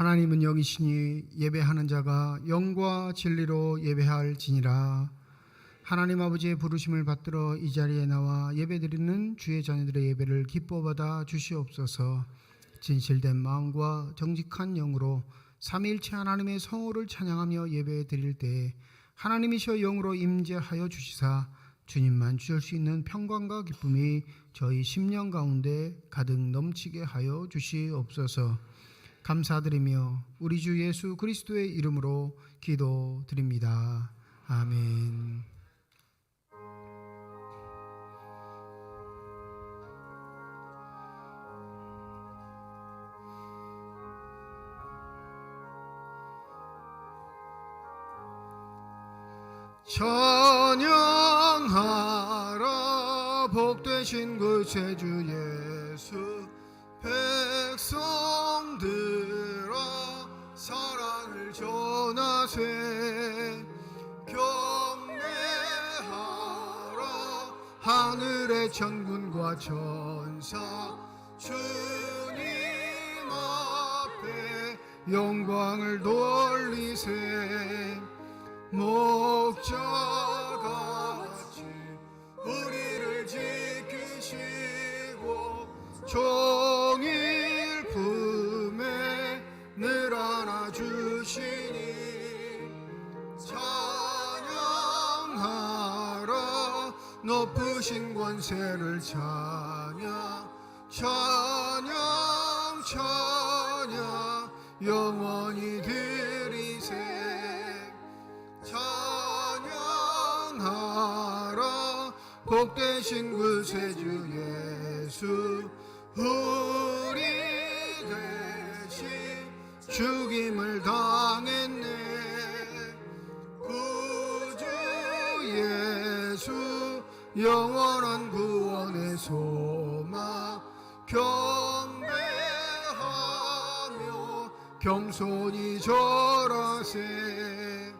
하나님은 영이시니 예배하는 자가 영과 진리로 예배할지니라. 하나님 아버지의 부르심을 받들어 이 자리에 나와 예배드리는 주의 자녀들의 예배를 기뻐받아 주시옵소서. 진실된 마음과 정직한 영으로 삼위일체 하나님의 성호를 찬양하며 예배드릴 때 하나님이시여 영으로 임재하여 주시사 주님만 주실 수 있는 평강과 기쁨이 저희 심령 가운데 가득 넘치게 하여 주시옵소서. 감사드리며 우리 주 예수 그리스도의 이름으로 기도드립니다. 아멘. 찬양하라 복되신 그 제 주 예수. 백성들아 사랑을 전하세. 경배하라 하늘의 천군과 천사. 주님 앞에 영광을 돌리세. 목자같이 우리를 지키시고 종일 품에 늘 안아주시니 찬양하라 높으신 권세를 찬양. 찬양 찬양 영원히 드리세. 찬양하라 복되신 그 새 주 예수. 우리 대신 죽임을 당했네. 구주 예수 영원한 구원의 소망. 경배하며 겸손히 절하세.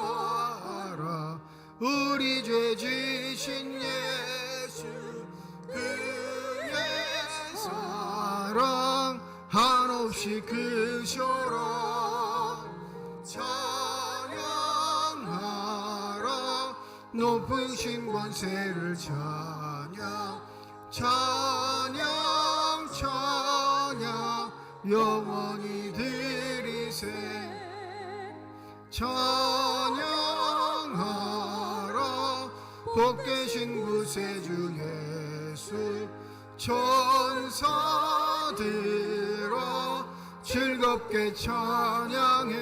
찬양하라 우리 죄 지신 예수. 그의 사랑 한없이 크셔라. 찬양하라 높으신 권세를 찬양. 찬양 찬양 영원히 드리세. 찬양하라 복되신 그 새 주 예수. 천사들아 즐겁게 찬양해.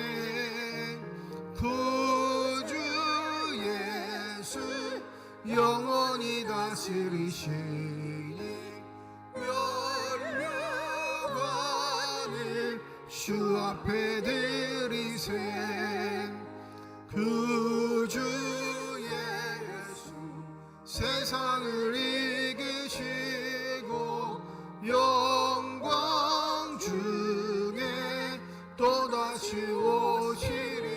구주 예수 영원히 다스리시니 면류관을 주 앞에 드리세. 구주 예수 세상을 이기시고 영광 중에 또다시 오시리.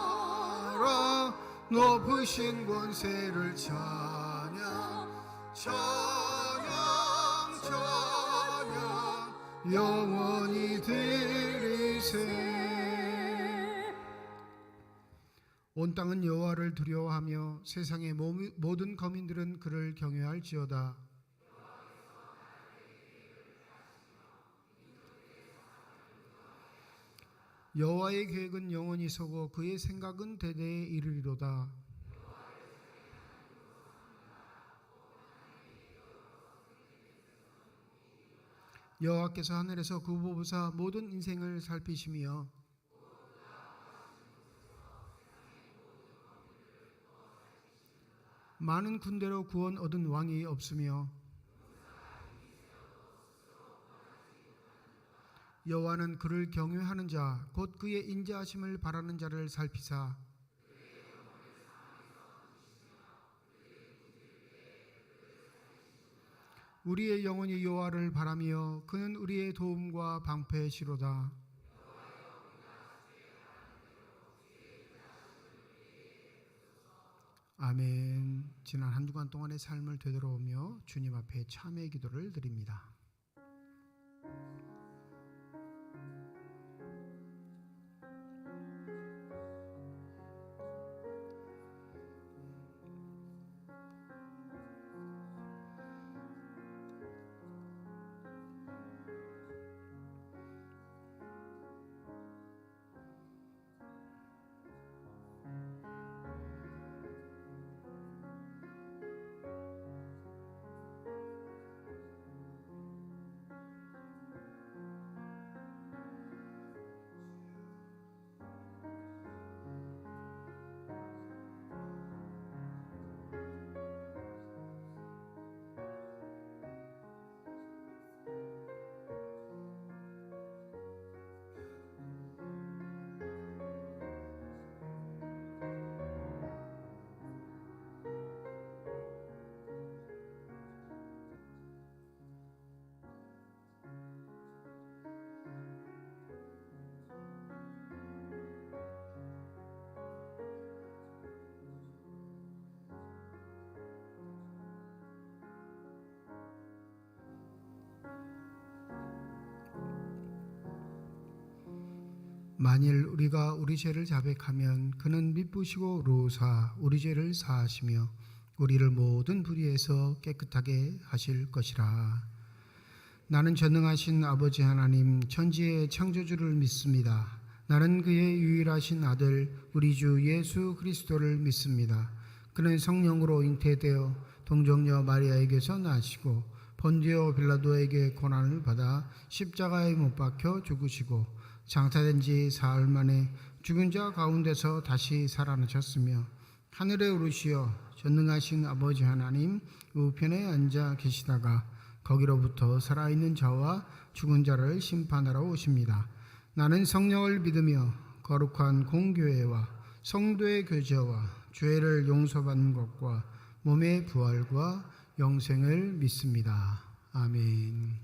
찬양하라 높으신 권세를 찬양. 찬양 찬양 영원히 드리세. 온 땅은 여호와를 두려워하며 세상의 모든 거민들은 그를 경외할지어다. 여호와의 계획은 영원히 서고 그의 생각은 대대에 이르리로다. 여호와께서 하늘에서 구보보사 모든 인생을 살피시며 많은 군대로 구원 얻은 왕이 없으며 여호와는 그를 경외하는 자 곧 그의 인자하심을 바라는 자를 살피사 우리의 영혼이 여호와를 바라며 그는 우리의 도움과 방패시로다. 아멘. 지난 한 주간 동안의 삶을 되돌아오며 주님 앞에 참회의 기도를 드립니다. 만일 우리가 우리 죄를 자백하면 그는 미쁘시고 의로우사 우리 죄를 사하시며 우리를 모든 불의에서 깨끗하게 하실 것이라. 나는 전능하신 아버지 하나님 천지의 창조주를 믿습니다. 나는 그의 유일하신 아들 우리 주 예수 그리스도를 믿습니다. 그는 성령으로 잉태되어 동정녀 마리아에게서 나시고 본디오 빌라도에게 고난을 받아 십자가에 못 박혀 죽으시고 장사된 지 사흘 만에 죽은 자 가운데서 다시 살아나셨으며 하늘에 오르시어 전능하신 아버지 하나님 우편에 앉아 계시다가 거기로부터 살아있는 자와 죽은 자를 심판하러 오십니다. 나는 성령을 믿으며 거룩한 공교회와 성도의 교제와 죄를 용서받는 것과 몸의 부활과 영생을 믿습니다. 아멘.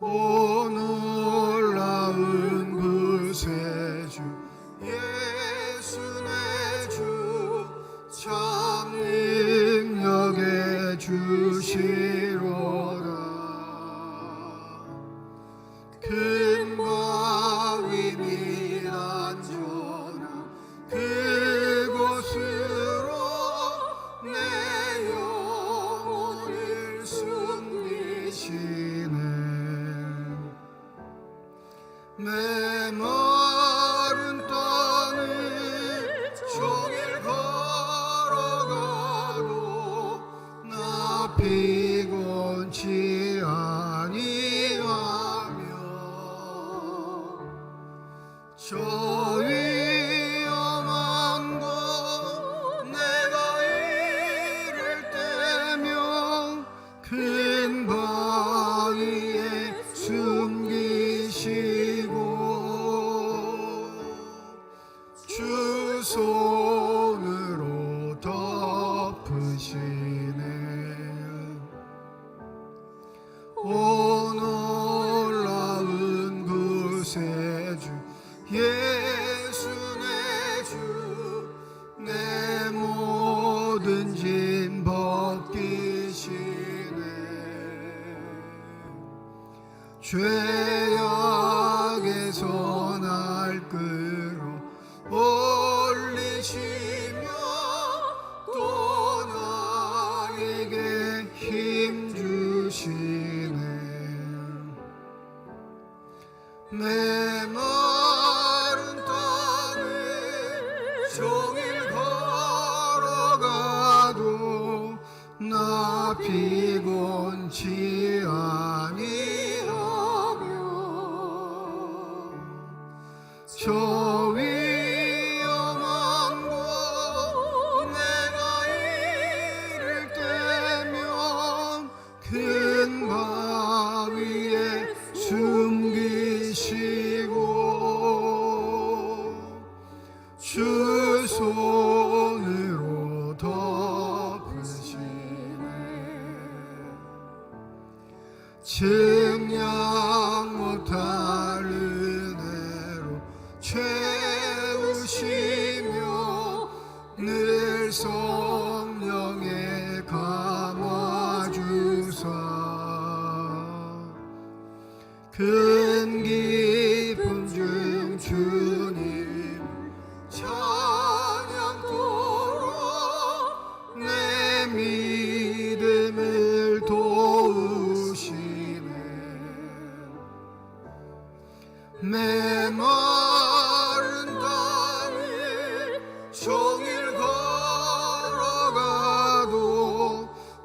오 놀라운 구세주 예수 내 주 참 능력의 주시로다. 큰 바위 밑 안전한 그곳으로 내 영혼을 숨기시네. 메마른 땅을 종일 걸어가도 나 피곤치 아니하며 저 위험한 곳 내가 이를 때면 큰 바위에 숨기시고 주 손으로 덮으시네. 오 놀라운 구세주 예수 내 주 내 모든 짐 벗기시네. 죄악에서 날 끌어 올리시며 또 나에게 힘 주시네. 메마른 땅을 종일 걸어가도 나 피곤치 아니하며 저 위험한 곳 내가 이를 때면 큰 바위에 숨기시고 주 손으로 덮으시네. 메마른 땅을 종일 걸어가도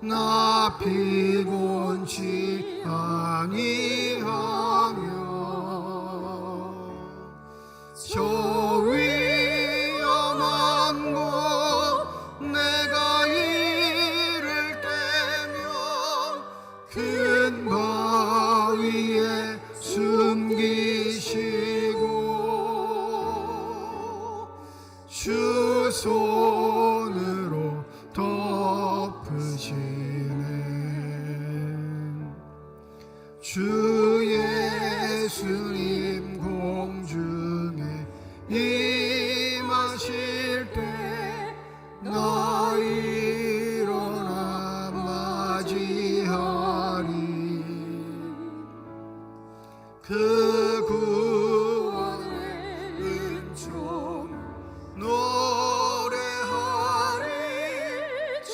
나 피곤치 아니하며 저 위험한 곳 내가 이를 때면 큰 바위에 숨기시고 주 손으로 덮으시네. 주 예수님 공중에 임하실 때 나 일어나 맞이하리. 그 구원의 은총 노래하리.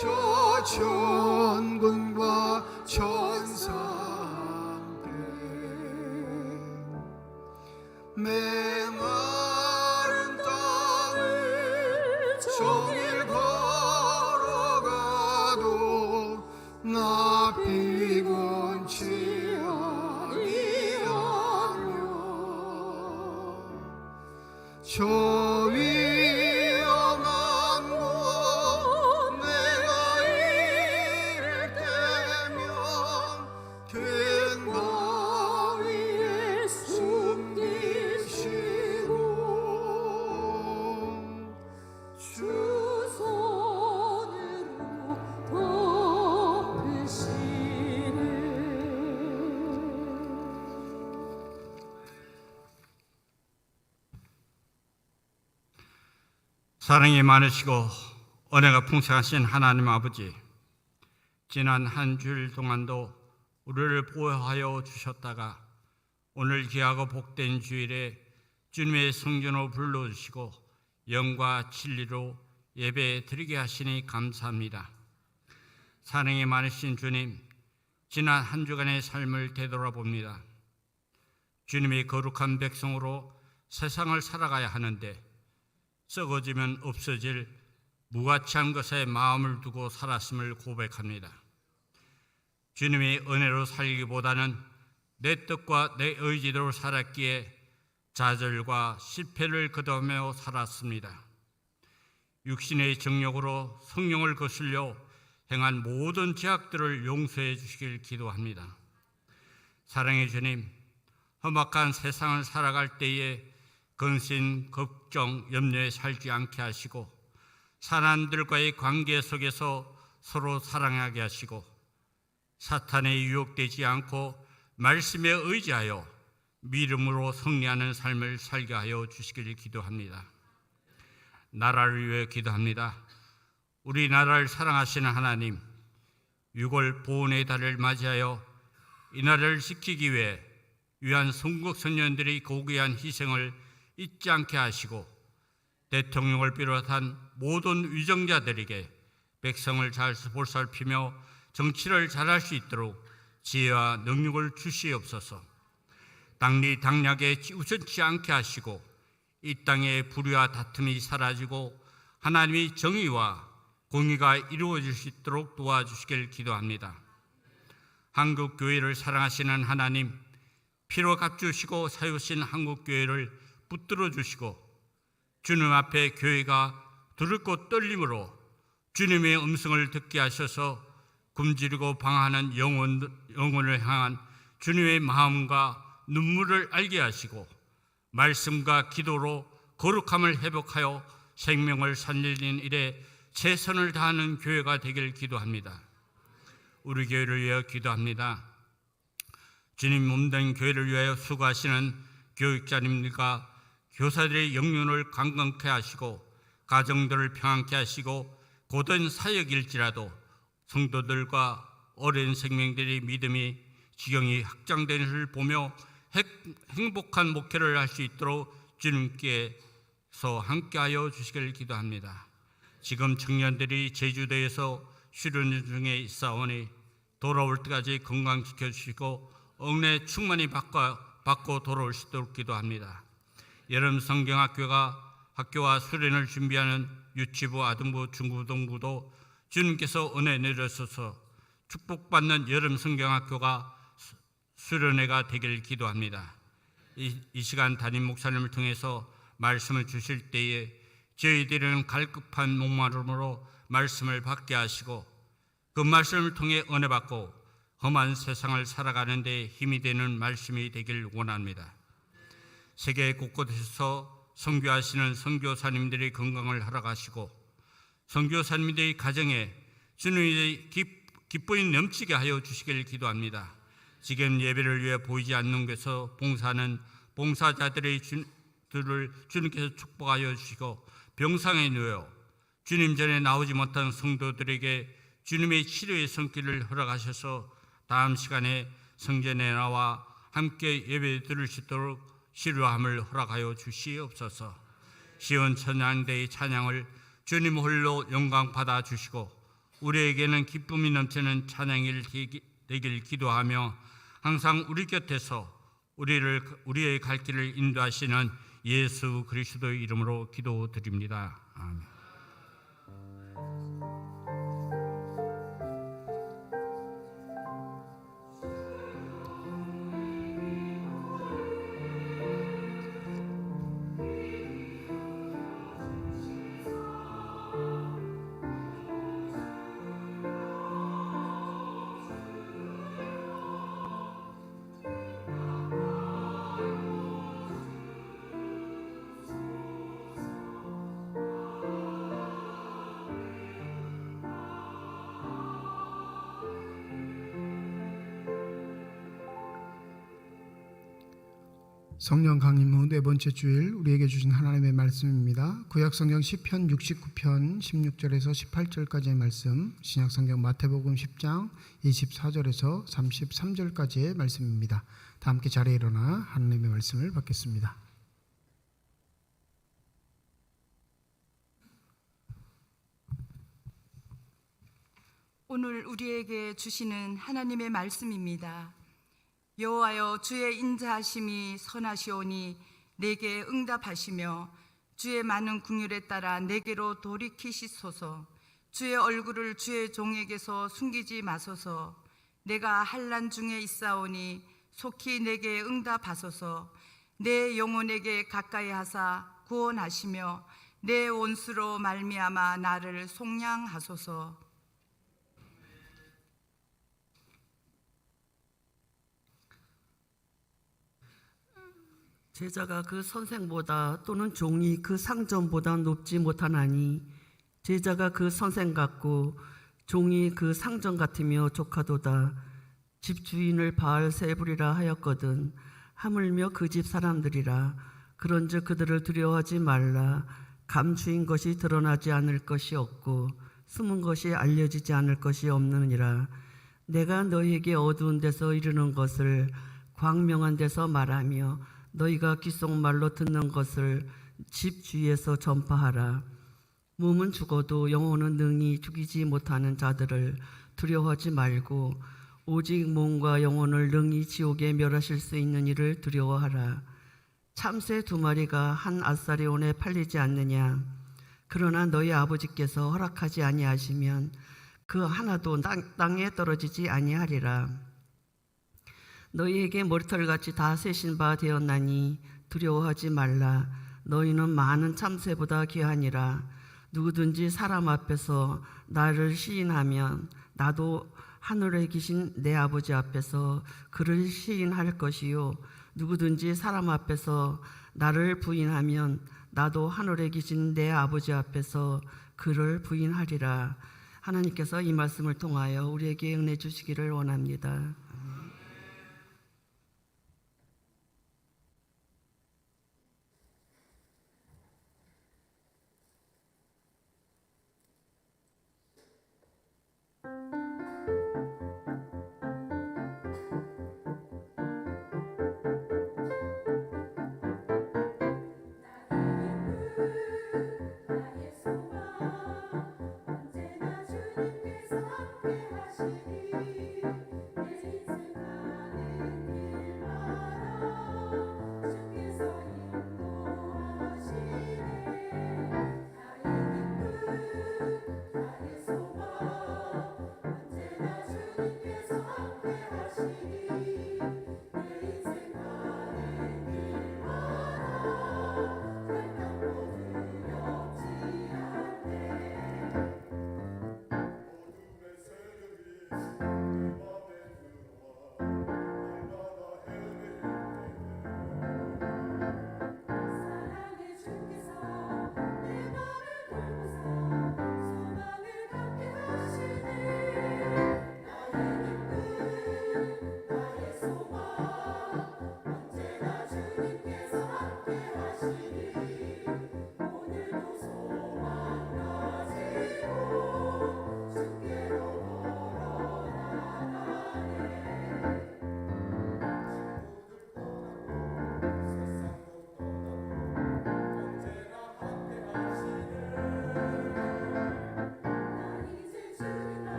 저 천군과 천사 함께 메마른 땅을 종일 걸어가도 나 피곤치 아니하며 저 위험한 곳 내가 이를 때면 큰 바위에 숨기시고 주 손으로 덮으시네. 사랑이 많으시고 은혜가 풍성하신 하나님 아버지, 지난 한 주일 동안도 우리를 보호하여 주셨다가 오늘 귀하고 복된 주일에 주님의 성전으로 불러주시고 영과 진리로 예배 드리게 하시니 감사합니다. 사랑이 많으신 주님, 지난 한 주간의 삶을 되돌아봅니다. 주님의 거룩한 백성으로 세상을 살아가야 하는데 썩어지면 없어질 무가치한 것에 마음을 두고 살았음을 고백합니다. 주님의 은혜로 살기보다는 내 뜻과 내 의지대로 살았기에 좌절과 실패를 거듭하며 살았습니다. 육신의 정욕으로 성령을 거슬려 행한 모든 죄악들을 용서해 주시길 기도합니다. 사랑의 주님, 험악한 세상을 살아갈 때에 근심, 걱정, 염려에 살지 않게 하시고 사람들과의 관계 속에서 서로 사랑하게 하시고 사탄에 유혹되지 않고 말씀에 의지하여 믿음으로 승리하는 삶을 살게 하여 주시길 기도합니다. 나라를 위해 기도합니다. 우리 나라를 사랑하시는 하나님, 6월 보훈의 달을 맞이하여 이 나라를 지키기 위해 위한 선국 선녀들의 고귀한 희생을 잊지 않게 하시고 대통령을 비롯한 모든 위정자들에게 백성을 잘 보살피며 정치를 잘할 수 있도록 지혜와 능력을 주시옵소서. 당리 당략에 우선치 않게 하시고 이 땅의 불의와 다툼이 사라지고 하나님의 정의와 공의가 이루어질 수 있도록 도와주시길 기도합니다. 한국 교회를 사랑하시는 하나님, 피로 값주시고 사유신 한국 교회를 붙들어 주시고 주님 앞에 교회가 두렵고 떨림으로 주님의 음성을 듣게 하셔서 굶주리고 방황하는 영혼을 향한 주님의 마음과 눈물을 알게 하시고 말씀과 기도로 거룩함을 회복하여 생명을 살리는 일에 최선을 다하는 교회가 되길 기도합니다. 우리 교회를 위하여 기도합니다. 주님 몸된 교회를 위하여 수고하시는 교육자님들과 교사들의 영혼을 강건케 하시고 가정들을 평안케 하시고 고된 사역일지라도 성도들과 어린 생명들의 믿음이 지경이 확장되는 것을 보며 행복한 목회를 할 수 있도록 주님께서 함께하여 주시길 기도합니다. 지금 청년들이 제주도에서 수련 중에 있사오니 돌아올 때까지 건강 지켜주시고 은혜 충만히 바꿔 받고 돌아올 수 있도록 기도합니다. 여름 성경학교와 수련을 준비하는 유치부, 아동부, 중고등부도 주님께서 은혜 내려주셔서 축복받는 여름 성경학교가 수련회가 되길 기도합니다. 이 시간 담임 목사님을 통해서 말씀을 주실 때에 저희들은 갈급한 목마름으로 말씀을 받게 하시고 그 말씀을 통해 은혜 받고 험한 세상을 살아가는 데 힘이 되는 말씀이 되길 원합니다. 세계 곳곳에서 선교하시는 선교사님들의 건강을 허락하시고 선교사님들의 가정에 주님의 기쁨이 넘치게 하여 주시길 기도합니다. 지금 예배를 위해 보이지 않는 곳에서 봉사하는 봉사자들을 주님께서 축복하여 주시고 병상에 누워 주님 전에 나오지 못한 성도들에게 주님의 치료의 손길을 허락하셔서 다음 시간에 성전에 나와 함께 예배 드릴 수 있도록 치료함을 허락하여 주시옵소서. 시온 천양대의 찬양을 주님 홀로 영광 받아 주시고 우리에게는 기쁨이 넘치는 찬양일 되길 기도하며 항상 우리 곁에서 우리의 갈 길을 인도하시는 예수 그리스도의 이름으로 기도드립니다. 아멘. 성령 강림 후 네 번째 주일 우리에게 주신 하나님의 말씀입니다. 구약성경 시편 69편 16절에서 18절까지의 말씀, 신약성경 마태복음 10장 24절에서 33절까지의 말씀입니다. 다 함께 자리에 일어나 하나님의 말씀을 받겠습니다. 오늘 우리에게 주시는 하나님의 말씀입니다. 여호와여, 주의 인자하심이 선하시오니 내게 응답하시며 주의 많은 긍휼에 따라 내게로 돌이키시소서. 주의 얼굴을 주의 종에게서 숨기지 마소서. 내가 환난 중에 있사오니 속히 내게 응답하소서. 내 영혼에게 가까이 하사 구원하시며 내 원수로 말미암아 나를 속량하소서. 제자가 그 선생보다 또는 종이 그 상전보다 높지 못하나니 제자가 그 선생 같고 종이 그 상전 같으며 족하도다. 집주인을 바알세불이라 하였거든 하물며 그 집 사람들이라. 그런즉 그들을 두려워하지 말라. 감추인 것이 드러나지 않을 것이 없고 숨은 것이 알려지지 않을 것이 없느니라. 내가 너희에게 어두운 데서 이르는 것을 광명한 데서 말하며 너희가 귓속말로 듣는 것을 집 주위에서 전파하라. 몸은 죽어도 영혼은 능히 죽이지 못하는 자들을 두려워하지 말고 오직 몸과 영혼을 능히 지옥에 멸하실 수 있는 이를 두려워하라. 참새 2마리가 한 아사리온에 팔리지 않느냐? 그러나 너희 아버지께서 허락하지 아니하시면 그 하나도 땅에 떨어지지 아니하리라. 너희에게 머리털같이 다 세신 바 되었나니 두려워하지 말라. 너희는 많은 참새보다 귀하니라. 누구든지 사람 앞에서 나를 시인하면 나도 하늘에 계신 내 아버지 앞에서 그를 시인할 것이요, 누구든지 사람 앞에서 나를 부인하면 나도 하늘에 계신 내 아버지 앞에서 그를 부인하리라. 하나님께서 이 말씀을 통하여 우리에게 은혜 주시기를 원합니다. 언제나 주님께서 함께 하시니 내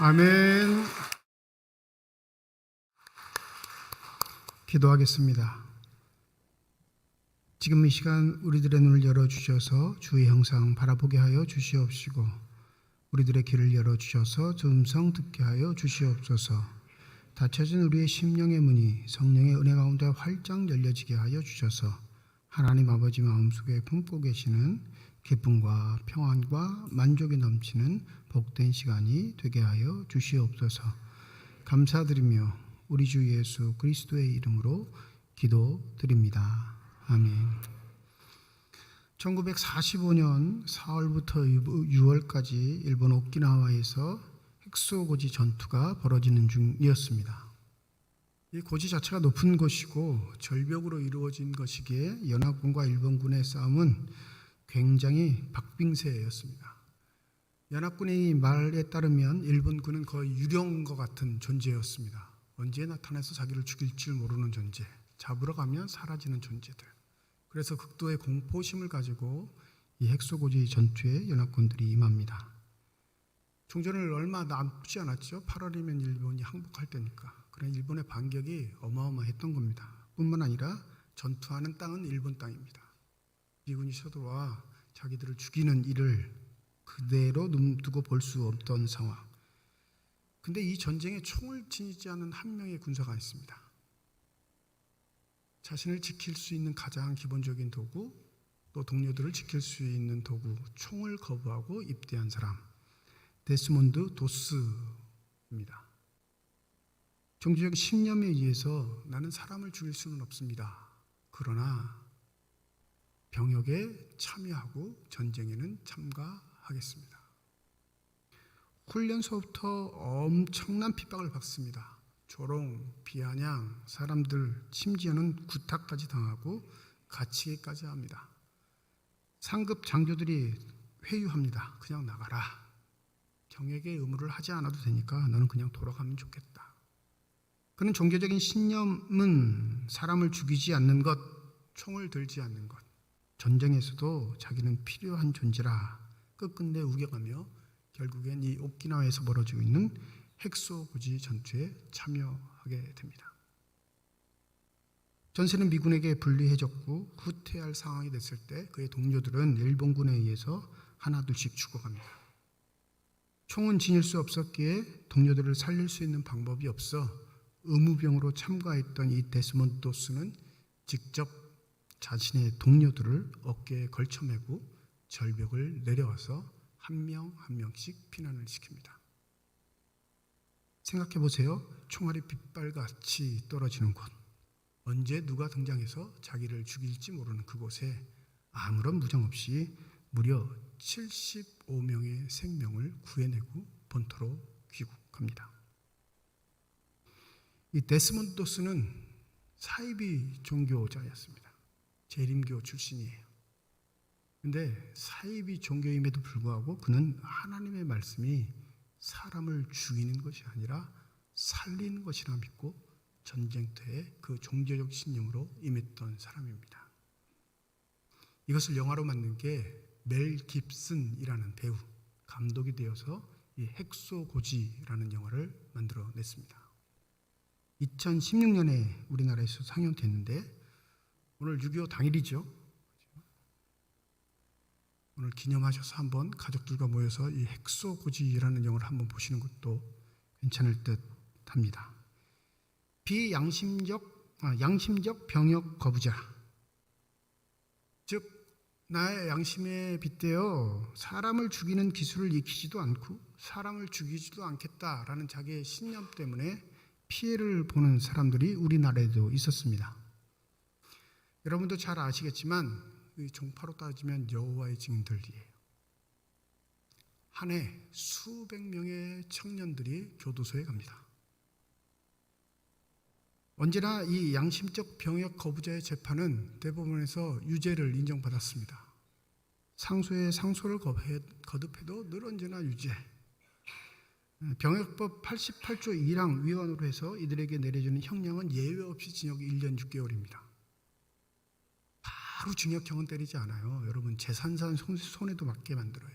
아멘. 기도하겠습니다. 지금 이 시간 우리들의 눈을 열어주셔서 주의 형상 바라보게 하여 주시옵시고 우리들의 귀를 열어주셔서 주 음성 듣게 하여 주시옵소서. 닫혀진 우리의 심령의 문이 성령의 은혜 가운데 활짝 열려지게 하여 주셔서 하나님 아버지 마음속에 품고 계시는 기쁨과 평안과 만족이 넘치는 복된 시간이 되게 하여 주시옵소서. 감사드리며 우리 주 예수 그리스도의 이름으로 기도드립니다. 아멘. 1945년 4월부터 6월까지 일본 오키나와에서 헥소고지 전투가 벌어지는 중이었습니다. 이 고지 자체가 높은 곳이고 절벽으로 이루어진 것이기에 연합군과 일본군의 싸움은 굉장히 박빙세였습니다. 연합군의 말에 따르면 일본군은 거의 유령과 같은 존재였습니다. 언제 나타나서 자기를 죽일 줄 모르는 존재, 잡으러 가면 사라지는 존재들. 그래서 극도의 공포심을 가지고 이 헥소고지 전투에 연합군들이 임합니다. 종전을 얼마 남지 않았죠. 8월이면 일본이 항복할 때니까. 그런 일본의 반격이 어마어마했던 겁니다. 뿐만 아니라 전투하는 땅은 일본 땅입니다. 미군이 쳐들어와 자기들을 죽이는 일을 그대로 눈두고 볼 수 없던 상황. 근데 이 전쟁에 총을 지니지 않은 한 명의 군사가 있습니다. 자신을 지킬 수 있는 가장 기본적인 도구, 또 동료들을 지킬 수 있는 도구, 총을 거부하고 입대한 사람, 데스몬드 도스입니다. 종교적 신념에 의해서 나는 사람을 죽일 수는 없습니다. 그러나 병역에 참여하고 전쟁에는 참가하겠습니다. 훈련소부터 엄청난 핍박을 받습니다. 조롱, 비아냥, 사람들 심지어는 구타까지 당하고 갇히기까지 합니다. 상급 장교들이 회유합니다. 그냥 나가라. 경역의 의무를 하지 않아도 되니까 너는 그냥 돌아가면 좋겠다. 그는 종교적인 신념은 사람을 죽이지 않는 것, 총을 들지 않는 것. 전쟁에서도 자기는 필요한 존재라 끝끝내 우겨가며 결국엔 이 오키나와에서 벌어지고 있는 헥소고지 전투에 참여하게 됩니다. 전세는 미군에게 불리해졌고 후퇴할 상황이 됐을 때 그의 동료들은 일본군에 의해서 하나둘씩 죽어갑니다. 총은 지닐 수 없었기에 동료들을 살릴 수 있는 방법이 없어 의무병으로 참가했던 이 데스몬드 도스는 직접 자신의 동료들을 어깨에 걸쳐매고 절벽을 내려와서 한 명 한 명씩 피난을 시킵니다. 생각해 보세요. 총알이 빗발같이 떨어지는 곳. 언제 누가 등장해서 자기를 죽일지 모르는 그곳에 아무런 무장 없이 무려 75명의 생명을 구해내고 본토로 귀국합니다. 이 데스몬드 도스는 사이비 종교자였습니다. 재림교 출신이에요. 근데 사이비 종교임에도 불구하고 그는 하나님의 말씀이 사람을 죽이는 것이 아니라 살리는 것이라 믿고 전쟁터에 그 종교적 신념으로 임했던 사람입니다. 이것을 영화로 만든 게 멜 깁슨이라는 배우, 감독이 되어서 이 헥소고지라는 영화를 만들어냈습니다. 2016년에 우리나라에서 상영됐는데 오늘 6.25 당일이죠. 오늘 기념하셔서 한번 가족들과 모여서 이 헥소고지라는 영화를 한번 보시는 것도 괜찮을 듯 합니다. 양심적 병역 거부자, 즉 나의 양심에 빗대어 사람을 죽이는 기술을 익히지도 않고 사람을 죽이지도 않겠다라는 자기의 신념 때문에 피해를 보는 사람들이 우리나라에도 있었습니다. 여러분도 잘 아시겠지만 종파로 따지면 여호와의 증인들이에요. 한 해 수백 명의 청년들이 교도소에 갑니다. 언제나 이 양심적 병역 거부자의 재판은 대법원에서 유죄를 인정받았습니다. 상소에 상소를 거듭해도 늘 언제나 유죄. 병역법 88조 1항 위반으로 해서 이들에게 내려지는 형량은 예외 없이 징역 1년 6개월입니다. 바로 징역형은 때리지 않아요. 여러분 재산상 손해도 맞게 만들어요.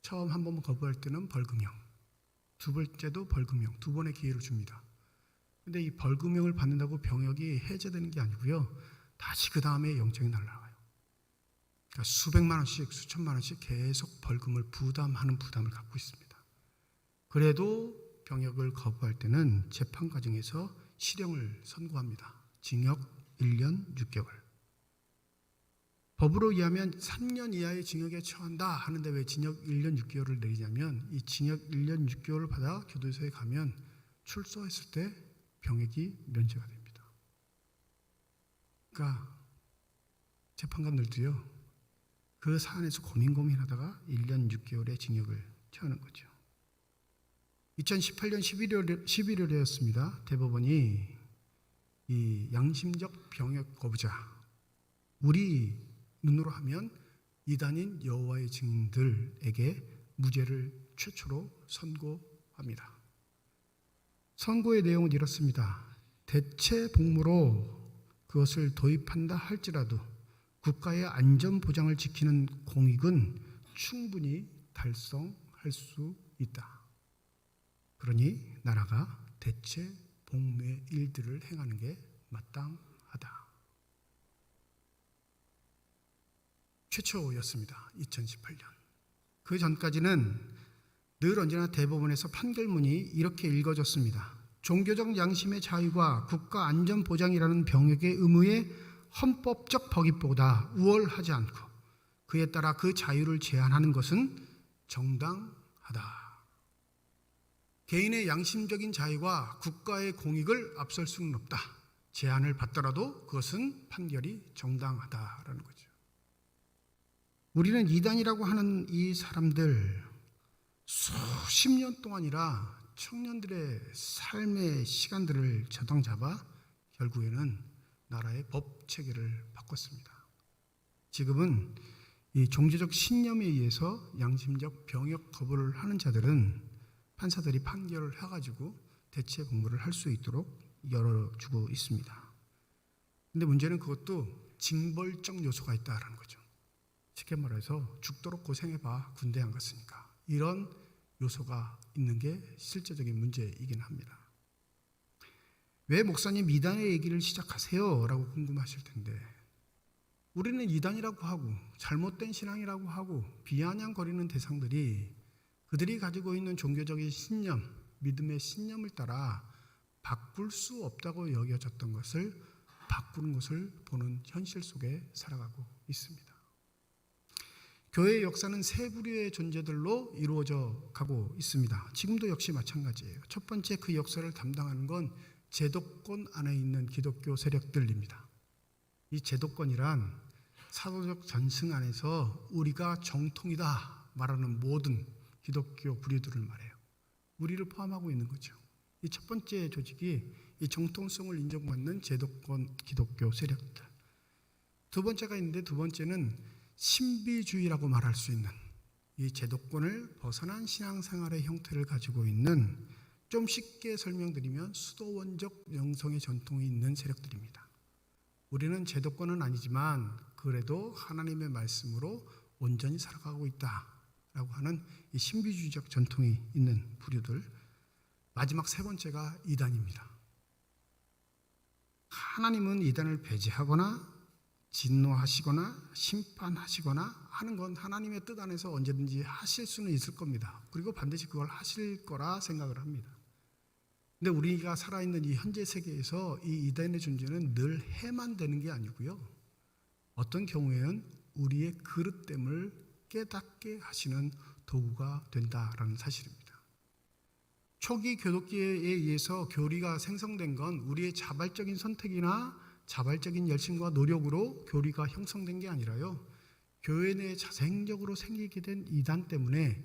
처음 한 번 거부할 때는 벌금형, 두 번째도 벌금형, 두 번의 기회를 줍니다. 근데 이 벌금형을 받는다고 병역이 해제되는 게 아니고요. 다시 그 다음에 영장이 날라와요. 그러니까 수백만 원씩, 수천만 원씩 계속 벌금을 부담하는 부담을 갖고 있습니다. 그래도 병역을 거부할 때는 재판 과정에서 실형을 선고합니다. 징역 1년 6개월. 법으로 의하면 3년 이하의 징역에 처한다 하는데 왜 징역 1년 6개월을 내리냐면 이 징역 1년 6개월을 받아 교도소에 가면 출소했을 때 병역이 면제가 됩니다. 그러니까 재판관들도요. 그 사안에서 고민하다가 1년 6개월의 징역을 처하는 거죠. 2018년 11월이었습니다. 대법원이 이 양심적 병역 거부자, 우리 눈으로 하면 이단인 여호와의 증인들에게 무죄를 최초로 선고합니다. 선고의 내용은 이렇습니다. 대체 복무로 그것을 도입한다 할지라도 국가의 안전 보장을 지키는 공익은 충분히 달성할 수 있다. 그러니 나라가 대체 복무의 일들을 행하는 게 마땅하다. 최초였습니다. 2018년. 그 전까지는 늘 언제나 대법원에서 판결문이 이렇게 읽어졌습니다. 종교적 양심의 자유와 국가 안전 보장이라는 병역의 의무에 헌법적 법익보다 우월하지 않고 그에 따라 그 자유를 제한하는 것은 정당하다. 개인의 양심적인 자유와 국가의 공익을 앞설 수는 없다. 제한을 받더라도 그것은 판결이 정당하다라는 거죠. 우리는 이단이라고 하는 이 사람들 수십 년 동안이라 청년들의 삶의 시간들을 저당 잡아 결국에는 나라의 법 체계를 바꿨습니다. 지금은 이 종교적 신념에 의해서 양심적 병역 거부를 하는 자들은 판사들이 판결을 해가지고 대체 복무를 할 수 있도록 열어주고 있습니다. 근데 문제는 그것도 징벌적 요소가 있다라는 거죠. 쉽게 말해서 죽도록 고생해봐 군대 안 갔으니까 이런 요소가 있는 게 실제적인 문제이긴 합니다. 왜 목사님 이단의 얘기를 시작하세요? 라고 궁금하실 텐데 우리는 이단이라고 하고 잘못된 신앙이라고 하고 비아냥거리는 대상들이 그들이 가지고 있는 종교적인 신념, 믿음의 신념을 따라 바꿀 수 없다고 여겨졌던 것을 바꾸는 것을 보는 현실 속에 살아가고 있습니다. 교회의 역사는 세 부류의 존재들로 이루어져 가고 있습니다. 지금도 역시 마찬가지예요. 첫 번째 그 역사를 담당하는 건 제도권 안에 있는 기독교 세력들입니다. 이 제도권이란 사도적 전승 안에서 우리가 정통이다 말하는 모든 기독교 부류들을 말해요. 우리를 포함하고 있는 거죠. 이 첫 번째 조직이 이 정통성을 인정받는 제도권 기독교 세력들. 두 번째가 있는데 두 번째는 신비주의라고 말할 수 있는 이 제도권을 벗어난 신앙생활의 형태를 가지고 있는 좀 쉽게 설명드리면 수도원적 영성의 전통이 있는 세력들입니다. 우리는 제도권은 아니지만 그래도 하나님의 말씀으로 온전히 살아가고 있다라고 하는 이 신비주의적 전통이 있는 부류들. 마지막 세 번째가 이단입니다. 하나님은 이단을 배제하거나 진노하시거나 심판하시거나 하는 건 하나님의 뜻 안에서 언제든지 하실 수는 있을 겁니다. 그리고 반드시 그걸 하실 거라 생각을 합니다. 근데 우리가 살아있는 이 현재 세계에서 이 이단의 존재는 늘 해만 되는 게 아니고요. 어떤 경우에는 우리의 그릇됨을 깨닫게 하시는 도구가 된다라는 사실입니다. 초기 교독기에 의해서 교리가 생성된 건 우리의 자발적인 선택이나 자발적인 열심과 노력으로 교리가 형성된 게 아니라요. 교회 내에 자생적으로 생기게 된 이단 때문에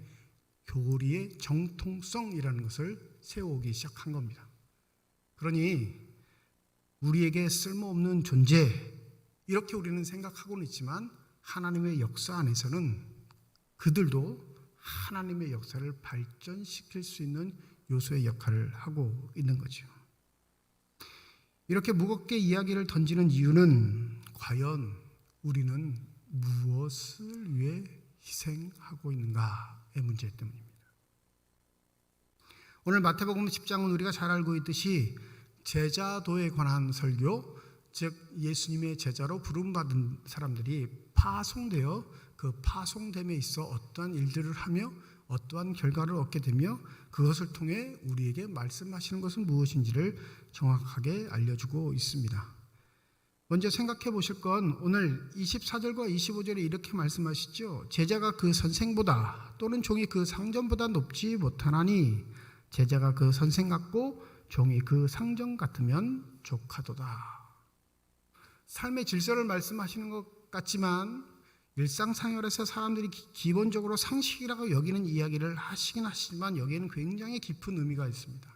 교리의 정통성이라는 것을 세워오기 시작한 겁니다. 그러니 우리에게 쓸모없는 존재 이렇게 우리는 생각하고는 있지만 하나님의 역사 안에서는 그들도 하나님의 역사를 발전시킬 수 있는 요소의 역할을 하고 있는 거죠. 이렇게 무겁게 이야기를 던지는 이유는 과연 우리는 무엇을 위해 희생하고 있는가의 문제 때문입니다. 오늘 마태복음 10장은 우리가 잘 알고 있듯이 제자도에 관한 설교, 즉 예수님의 제자로 부름받은 사람들이 파송되어 그 파송됨에 있어 어떠한 일들을 하며 어떠한 결과를 얻게 되며 그것을 통해 우리에게 말씀하시는 것은 무엇인지를 정확하게 알려주고 있습니다. 먼저 생각해 보실 건 오늘 24절과 25절에 이렇게 말씀하시죠. 제자가 그 선생보다 또는 종이 그 상전보다 높지 못하나니 제자가 그 선생 같고 종이 그 상전 같으면 족하도다. 삶의 질서를 말씀하시는 것 같지만 일상생활에서 사람들이 기본적으로 상식이라고 여기는 이야기를 하시긴 하시지만 여기에는 굉장히 깊은 의미가 있습니다.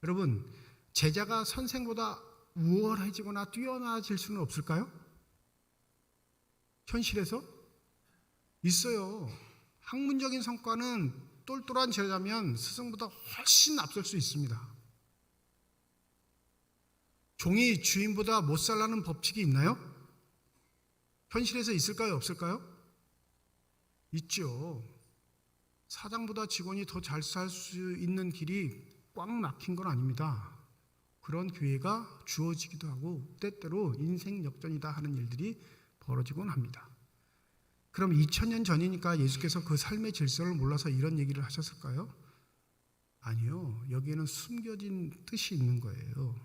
여러분, 제자가 선생보다 우월해지거나 뛰어나질 수는 없을까요? 현실에서? 있어요. 학문적인 성과는 똘똘한 제자면 스승보다 훨씬 앞설 수 있습니다. 종이 주인보다 못 살라는 법칙이 있나요? 현실에서 있을까요? 없을까요? 있죠. 사장보다 직원이 더 잘 살 수 있는 길이 꽉 막힌 건 아닙니다. 그런 기회가 주어지기도 하고 때때로 인생 역전이다 하는 일들이 벌어지곤 합니다. 그럼 2000년 전이니까 예수께서 그 삶의 질서를 몰라서 이런 얘기를 하셨을까요? 아니요. 여기에는 숨겨진 뜻이 있는 거예요.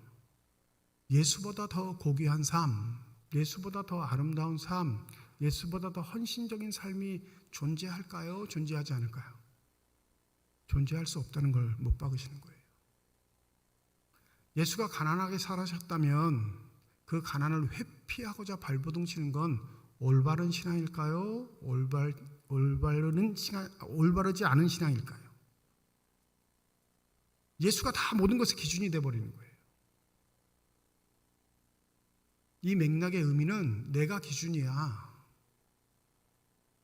예수보다 더 고귀한 삶, 예수보다 더 아름다운 삶, 예수보다 더 헌신적인 삶이 존재할까요? 존재하지 않을까요? 존재할 수 없다는 걸 못 박으시는 거예요. 예수가 가난하게 살아셨다면 그 가난을 회피하고자 발버둥 치는 건 올바른 신앙일까요? 올바르지 않은 신앙일까요? 예수가 다 모든 것의 기준이 되어버리는 거예요. 이 맥락의 의미는 내가 기준이야.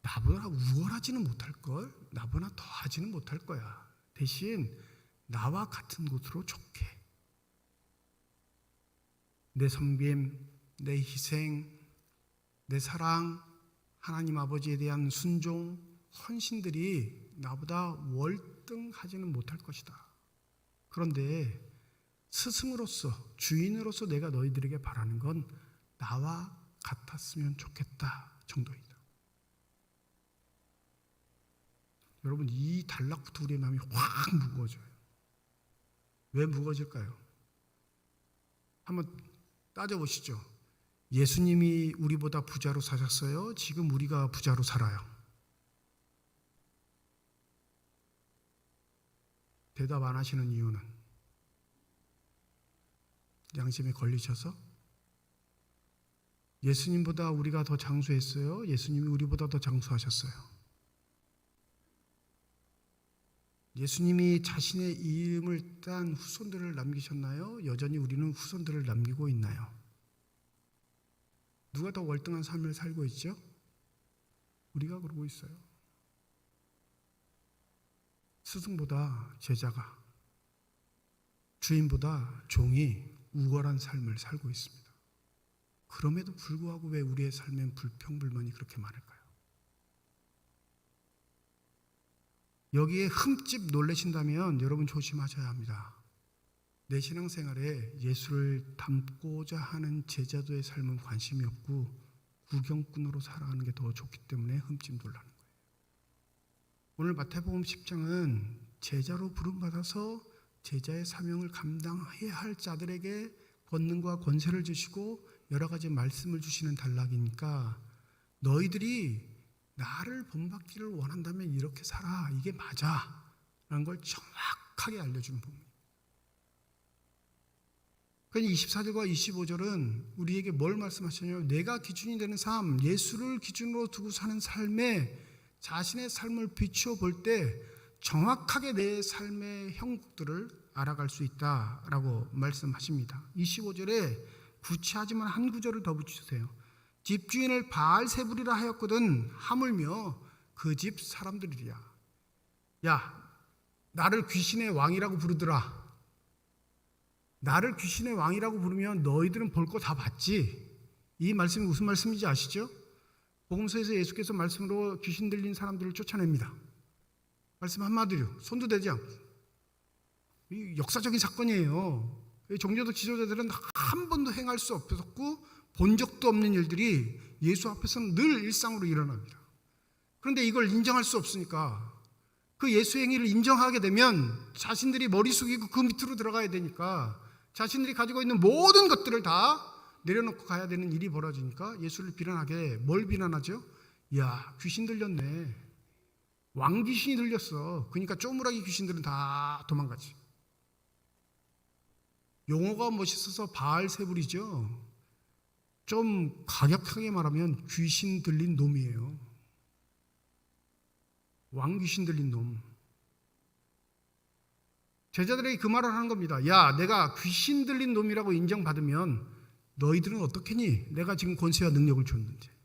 나보다 우월하지는 못할걸? 나보다 더하지는 못할 거야. 대신 나와 같은 곳으로 좋게. 내 섬김, 내 희생, 내 사랑, 하나님 아버지에 대한 순종, 헌신들이 나보다 월등하지는 못할 것이다. 그런데 스승으로서, 주인으로서 내가 너희들에게 바라는 건 나와 같았으면 좋겠다 정도이다. 여러분, 이 단락부터 우리의 마음이 확 무거워져요. 왜 무거워질까요? 한번 따져보시죠. 예수님이 우리보다 부자로 사셨어요? 지금 우리가 부자로 살아요? 대답 안 하시는 이유는 양심에 걸리셔서? 예수님보다 우리가 더 장수했어요? 예수님이 우리보다 더 장수하셨어요? 예수님이 자신의 이름을 딴 후손들을 남기셨나요? 여전히 우리는 후손들을 남기고 있나요? 누가 더 월등한 삶을 살고 있죠? 우리가 그러고 있어요. 스승보다 제자가, 주인보다 종이 우월한 삶을 살고 있습니다. 그럼에도 불구하고 왜 우리의 삶엔 불평불만이 그렇게 많을까요? 여기에 흠집 놀라신다면 여러분 조심하셔야 합니다. 내 신앙생활에 예수를 닮고자 하는 제자도의 삶은 관심이 없고 구경꾼으로 살아가는 게 더 좋기 때문에 흠집 놀라는 거예요. 오늘 마태복음 10장은 제자로 부름받아서 제자의 사명을 감당해야 할 자들에게 권능과 권세를 주시고 여러 가지 말씀을 주시는 단락이니까 너희들이 나를 본받기를 원한다면 이렇게 살아. 이게 맞아. 라는 걸 정확하게 알려주는 부분입니다. 그러니까 24절과 25절은 우리에게 뭘 말씀하시냐면 내가 기준이 되는 삶, 예수를 기준으로 두고 사는 삶에 자신의 삶을 비추어 볼 때 정확하게 내 삶의 형국들을 알아갈 수 있다라고 말씀하십니다. 25절에 구체하지만 한 구절을 더 붙이세요. 집주인을 바알세불이라 하였거든 하물며 그 집 사람들이랴. 야, 나를 귀신의 왕이라고 부르더라. 나를 귀신의 왕이라고 부르면 너희들은 볼 거 다 봤지. 이 말씀이 무슨 말씀인지 아시죠? 복음서에서 예수께서 말씀으로 귀신 들린 사람들을 쫓아냅니다. 말씀 한마디로 손도 대지 않고 역사적인 사건이에요. 종교적 지도자들은 한 번도 행할 수 없었고 본 적도 없는 일들이 예수 앞에서는 늘 일상으로 일어납니다. 그런데 이걸 인정할 수 없으니까 그 예수 행위를 인정하게 되면 자신들이 머리 숙이고 그 밑으로 들어가야 되니까 자신들이 가지고 있는 모든 것들을 다 내려놓고 가야 되는 일이 벌어지니까 예수를 비난하게. 뭘 비난하죠? 야, 귀신 들렸네. 왕귀신이 들렸어. 그러니까 쪼무라기 귀신들은 다 도망가지. 용어가 멋있어서 바알세불이죠. 좀 가격하게 말하면 귀신 들린 놈이에요. 왕귀신 들린 놈. 제자들에게 그 말을 하는 겁니다. 야, 내가 귀신 들린 놈이라고 인정받으면 너희들은 어떻겠니? 내가 지금 권세와 능력을 줬는데.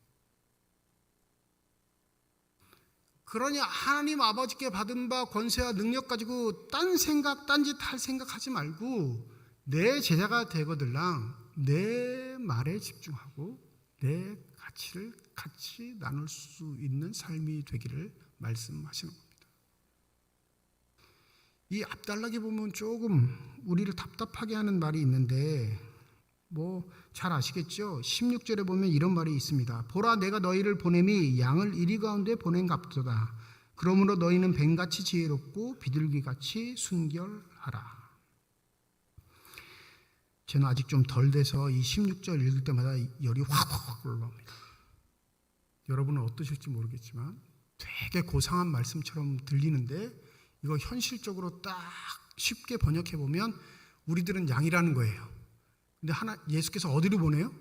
그러니 하나님 아버지께 받은 바 권세와 능력 가지고 딴 생각, 딴짓 할 생각하지 말고 내 제자가 되거들랑 내 말에 집중하고 내 가치를 같이 나눌 수 있는 삶이 되기를 말씀하시는 겁니다. 이 앞달락에 보면 조금 우리를 답답하게 하는 말이 있는데 잘 아시겠죠? 16절에 보면 이런 말이 있습니다. 보라, 내가 너희를 보냄이 양을 이리 가운데 보낸 갑도다. 그러므로 너희는 뱀같이 지혜롭고 비둘기같이 순결하라. 저는 아직 좀 덜 돼서 이 16절 읽을 때마다 열이 확 올라옵니다. 여러분은 어떠실지 모르겠지만 되게 고상한 말씀처럼 들리는데 이거 현실적으로 딱 쉽게 번역해 보면 우리들은 양이라는 거예요. 근데 예수께서 어디로 보내요?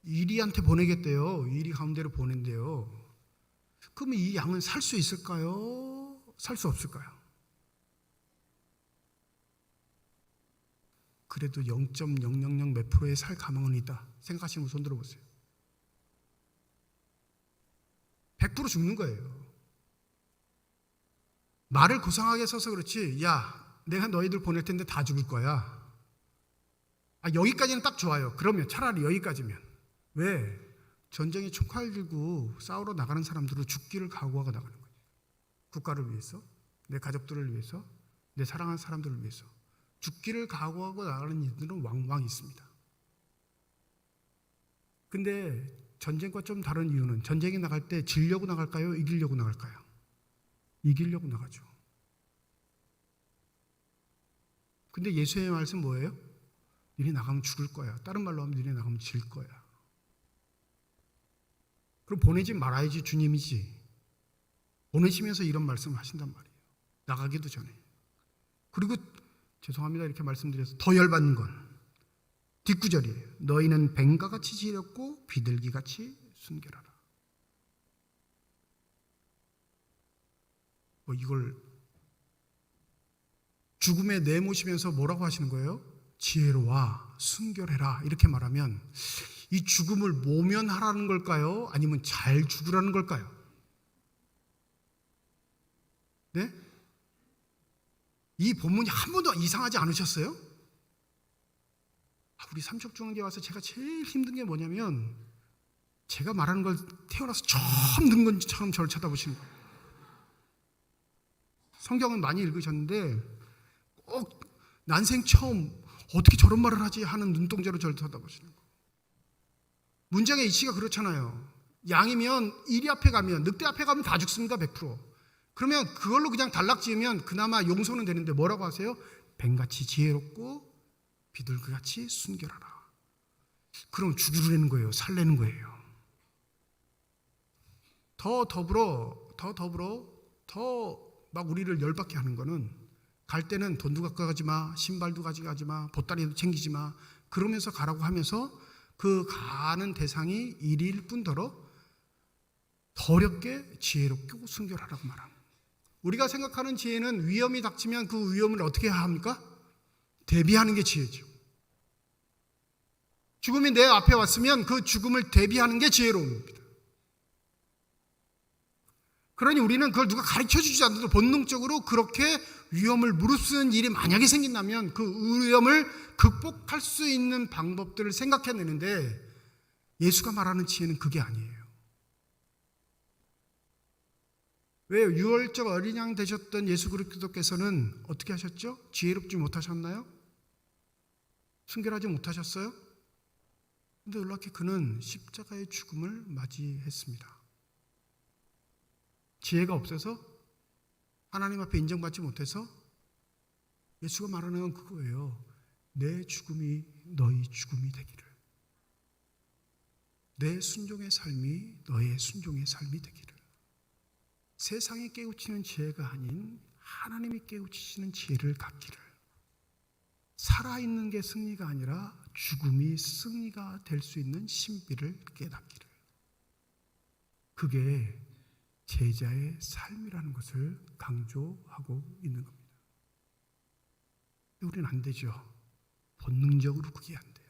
이리한테 보내겠대요. 이리 가운데로 보낸대요. 그러면 이 양은 살 수 있을까요? 살 수 없을까요? 그래도 0.000 몇 프로의 살 가망은 있다 생각하시는 분 손 들어보세요. 100% 죽는 거예요. 말을 고상하게 써서 그렇지, 야, 내가 너희들 보낼 텐데 다 죽을 거야. 여기까지는 딱 좋아요. 그러면 차라리 여기까지면. 왜? 전쟁에 총칼 들고 싸우러 나가는 사람들은 죽기를 각오하고 나가는 거예요. 국가를 위해서, 내 가족들을 위해서, 내 사랑하는 사람들을 위해서 죽기를 각오하고 나가는 이들은 왕왕 있습니다. 근데 전쟁과 좀 다른 이유는 전쟁에 나갈 때 지려고 나갈까요? 이기려고 나갈까요? 이기려고 나가죠. 근데 예수의 말씀 뭐예요? 니네 나가면 죽을 거야. 다른 말로 하면 니네 나가면 질 거야. 그럼 보내지 말아야지 주님이지. 보내시면서 이런 말씀을 하신단 말이에요. 나가기도 전에. 그리고 죄송합니다 이렇게 말씀드려서 더 열받는 건 뒷구절이에요. 너희는 뱀과 같이 지렸고 비둘기같이 순결하라. 이걸 죽음에 내모시면서 뭐라고 하시는 거예요? 지혜로워 순결해라 이렇게 말하면 이 죽음을 모면하라는 걸까요? 아니면 잘 죽으라는 걸까요? 네? 이 본문이 한 번도 이상하지 않으셨어요? 우리 삼척중앙교회 와서 제가 제일 힘든 게 뭐냐면 제가 말하는 걸 태어나서 처음 듣는 것처럼 저를 쳐다보시는 거예요. 성경은 많이 읽으셨는데 꼭 난생 처음 어떻게 저런 말을 하지 하는 눈동자로 저를 쳐다보시는 거예요. 문장의 이치가 그렇잖아요. 양이면 이리 앞에 가면 늑대 앞에 가면 다 죽습니다. 100%. 그러면 그걸로 그냥 단락지으면 그나마 용서는 되는데 뭐라고 하세요? 뱀같이 지혜롭고 비둘기같이 순결하라. 그럼 죽이려는 거예요? 살려는 거예요? 더 더불어 막 우리를 열받게 하는 거는 갈 때는 돈도 갖고 가지 마, 신발도 가져가지 마, 보따리도 챙기지 마 그러면서 가라고 하면서 그 가는 대상이 일일 뿐더러 더 어렵게 지혜롭고 순결하라고 말합니다. 우리가 생각하는 지혜는 위험이 닥치면 그 위험을 어떻게 해야 합니까? 대비하는 게 지혜죠. 죽음이 내 앞에 왔으면 그 죽음을 대비하는 게 지혜로움입니다. 그러니 우리는 그걸 누가 가르쳐주지 않아도 본능적으로 그렇게 위험을 무릅쓰는 일이 만약에 생긴다면 그 위험을 극복할 수 있는 방법들을 생각해내는데 예수가 말하는 지혜는 그게 아니에요. 왜요? 유월절 어린 양 되셨던 예수 그리스도께서는 어떻게 하셨죠? 지혜롭지 못하셨나요? 순결하지 못하셨어요? 근데 놀랍게 그는 십자가의 죽음을 맞이했습니다. 지혜가 없어서 하나님 앞에 인정받지 못해서 예수가 말하는 건 그거예요. 내 죽음이 너희 죽음이 되기를, 내 순종의 삶이 너의 순종의 삶이 되기를. 세상이 깨우치는 지혜가 아닌 하나님이 깨우치시는 지혜를 갖기를, 살아있는 게 승리가 아니라 죽음이 승리가 될 수 있는 신비를 깨닫기를. 그게 제자의 삶이라는 것을 강조하고 있는 겁니다. 우리는 안 되죠. 본능적으로 그게 안 돼요.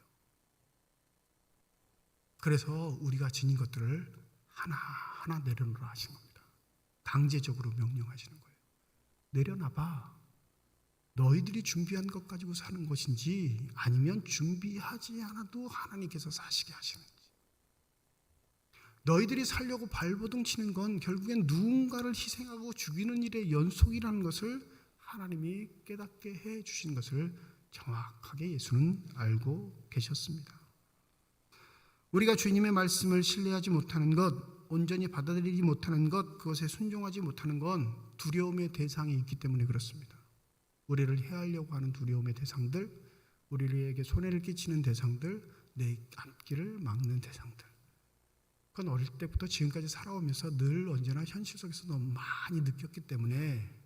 그래서 우리가 지닌 것들을 하나하나 내려놓으라 하신 겁니다. 강제적으로 명령하시는 거예요. 내려놔봐. 너희들이 준비한 것 가지고 사는 것인지 아니면 준비하지 않아도 하나님께서 사시게 하시는지. 너희들이 살려고 발버둥 치는 건 결국엔 누군가를 희생하고 죽이는 일의 연속이라는 것을 하나님이 깨닫게 해 주신 것을 정확하게 예수는 알고 계셨습니다. 우리가 주님의 말씀을 신뢰하지 못하는 것, 온전히 받아들이지 못하는 것, 그것에 순종하지 못하는 건 두려움의 대상이 있기 때문에 그렇습니다. 우리를 해하려고 하는 두려움의 대상들, 우리에게 손해를 끼치는 대상들, 내 앞길을 막는 대상들. 그건 어릴 때부터 지금까지 살아오면서 늘 언제나 현실 속에서 너무 많이 느꼈기 때문에,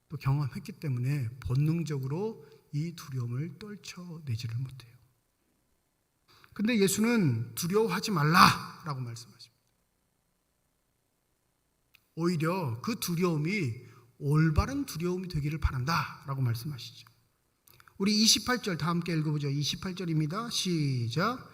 또 경험했기 때문에 본능적으로 이 두려움을 떨쳐내지를 못해요. 근데 예수는 두려워하지 말라라고 말씀하십니다. 오히려 그 두려움이 올바른 두려움이 되기를 바란다라고 말씀하시죠. 우리 28절 다 함께 읽어보죠. 28절입니다. 시작.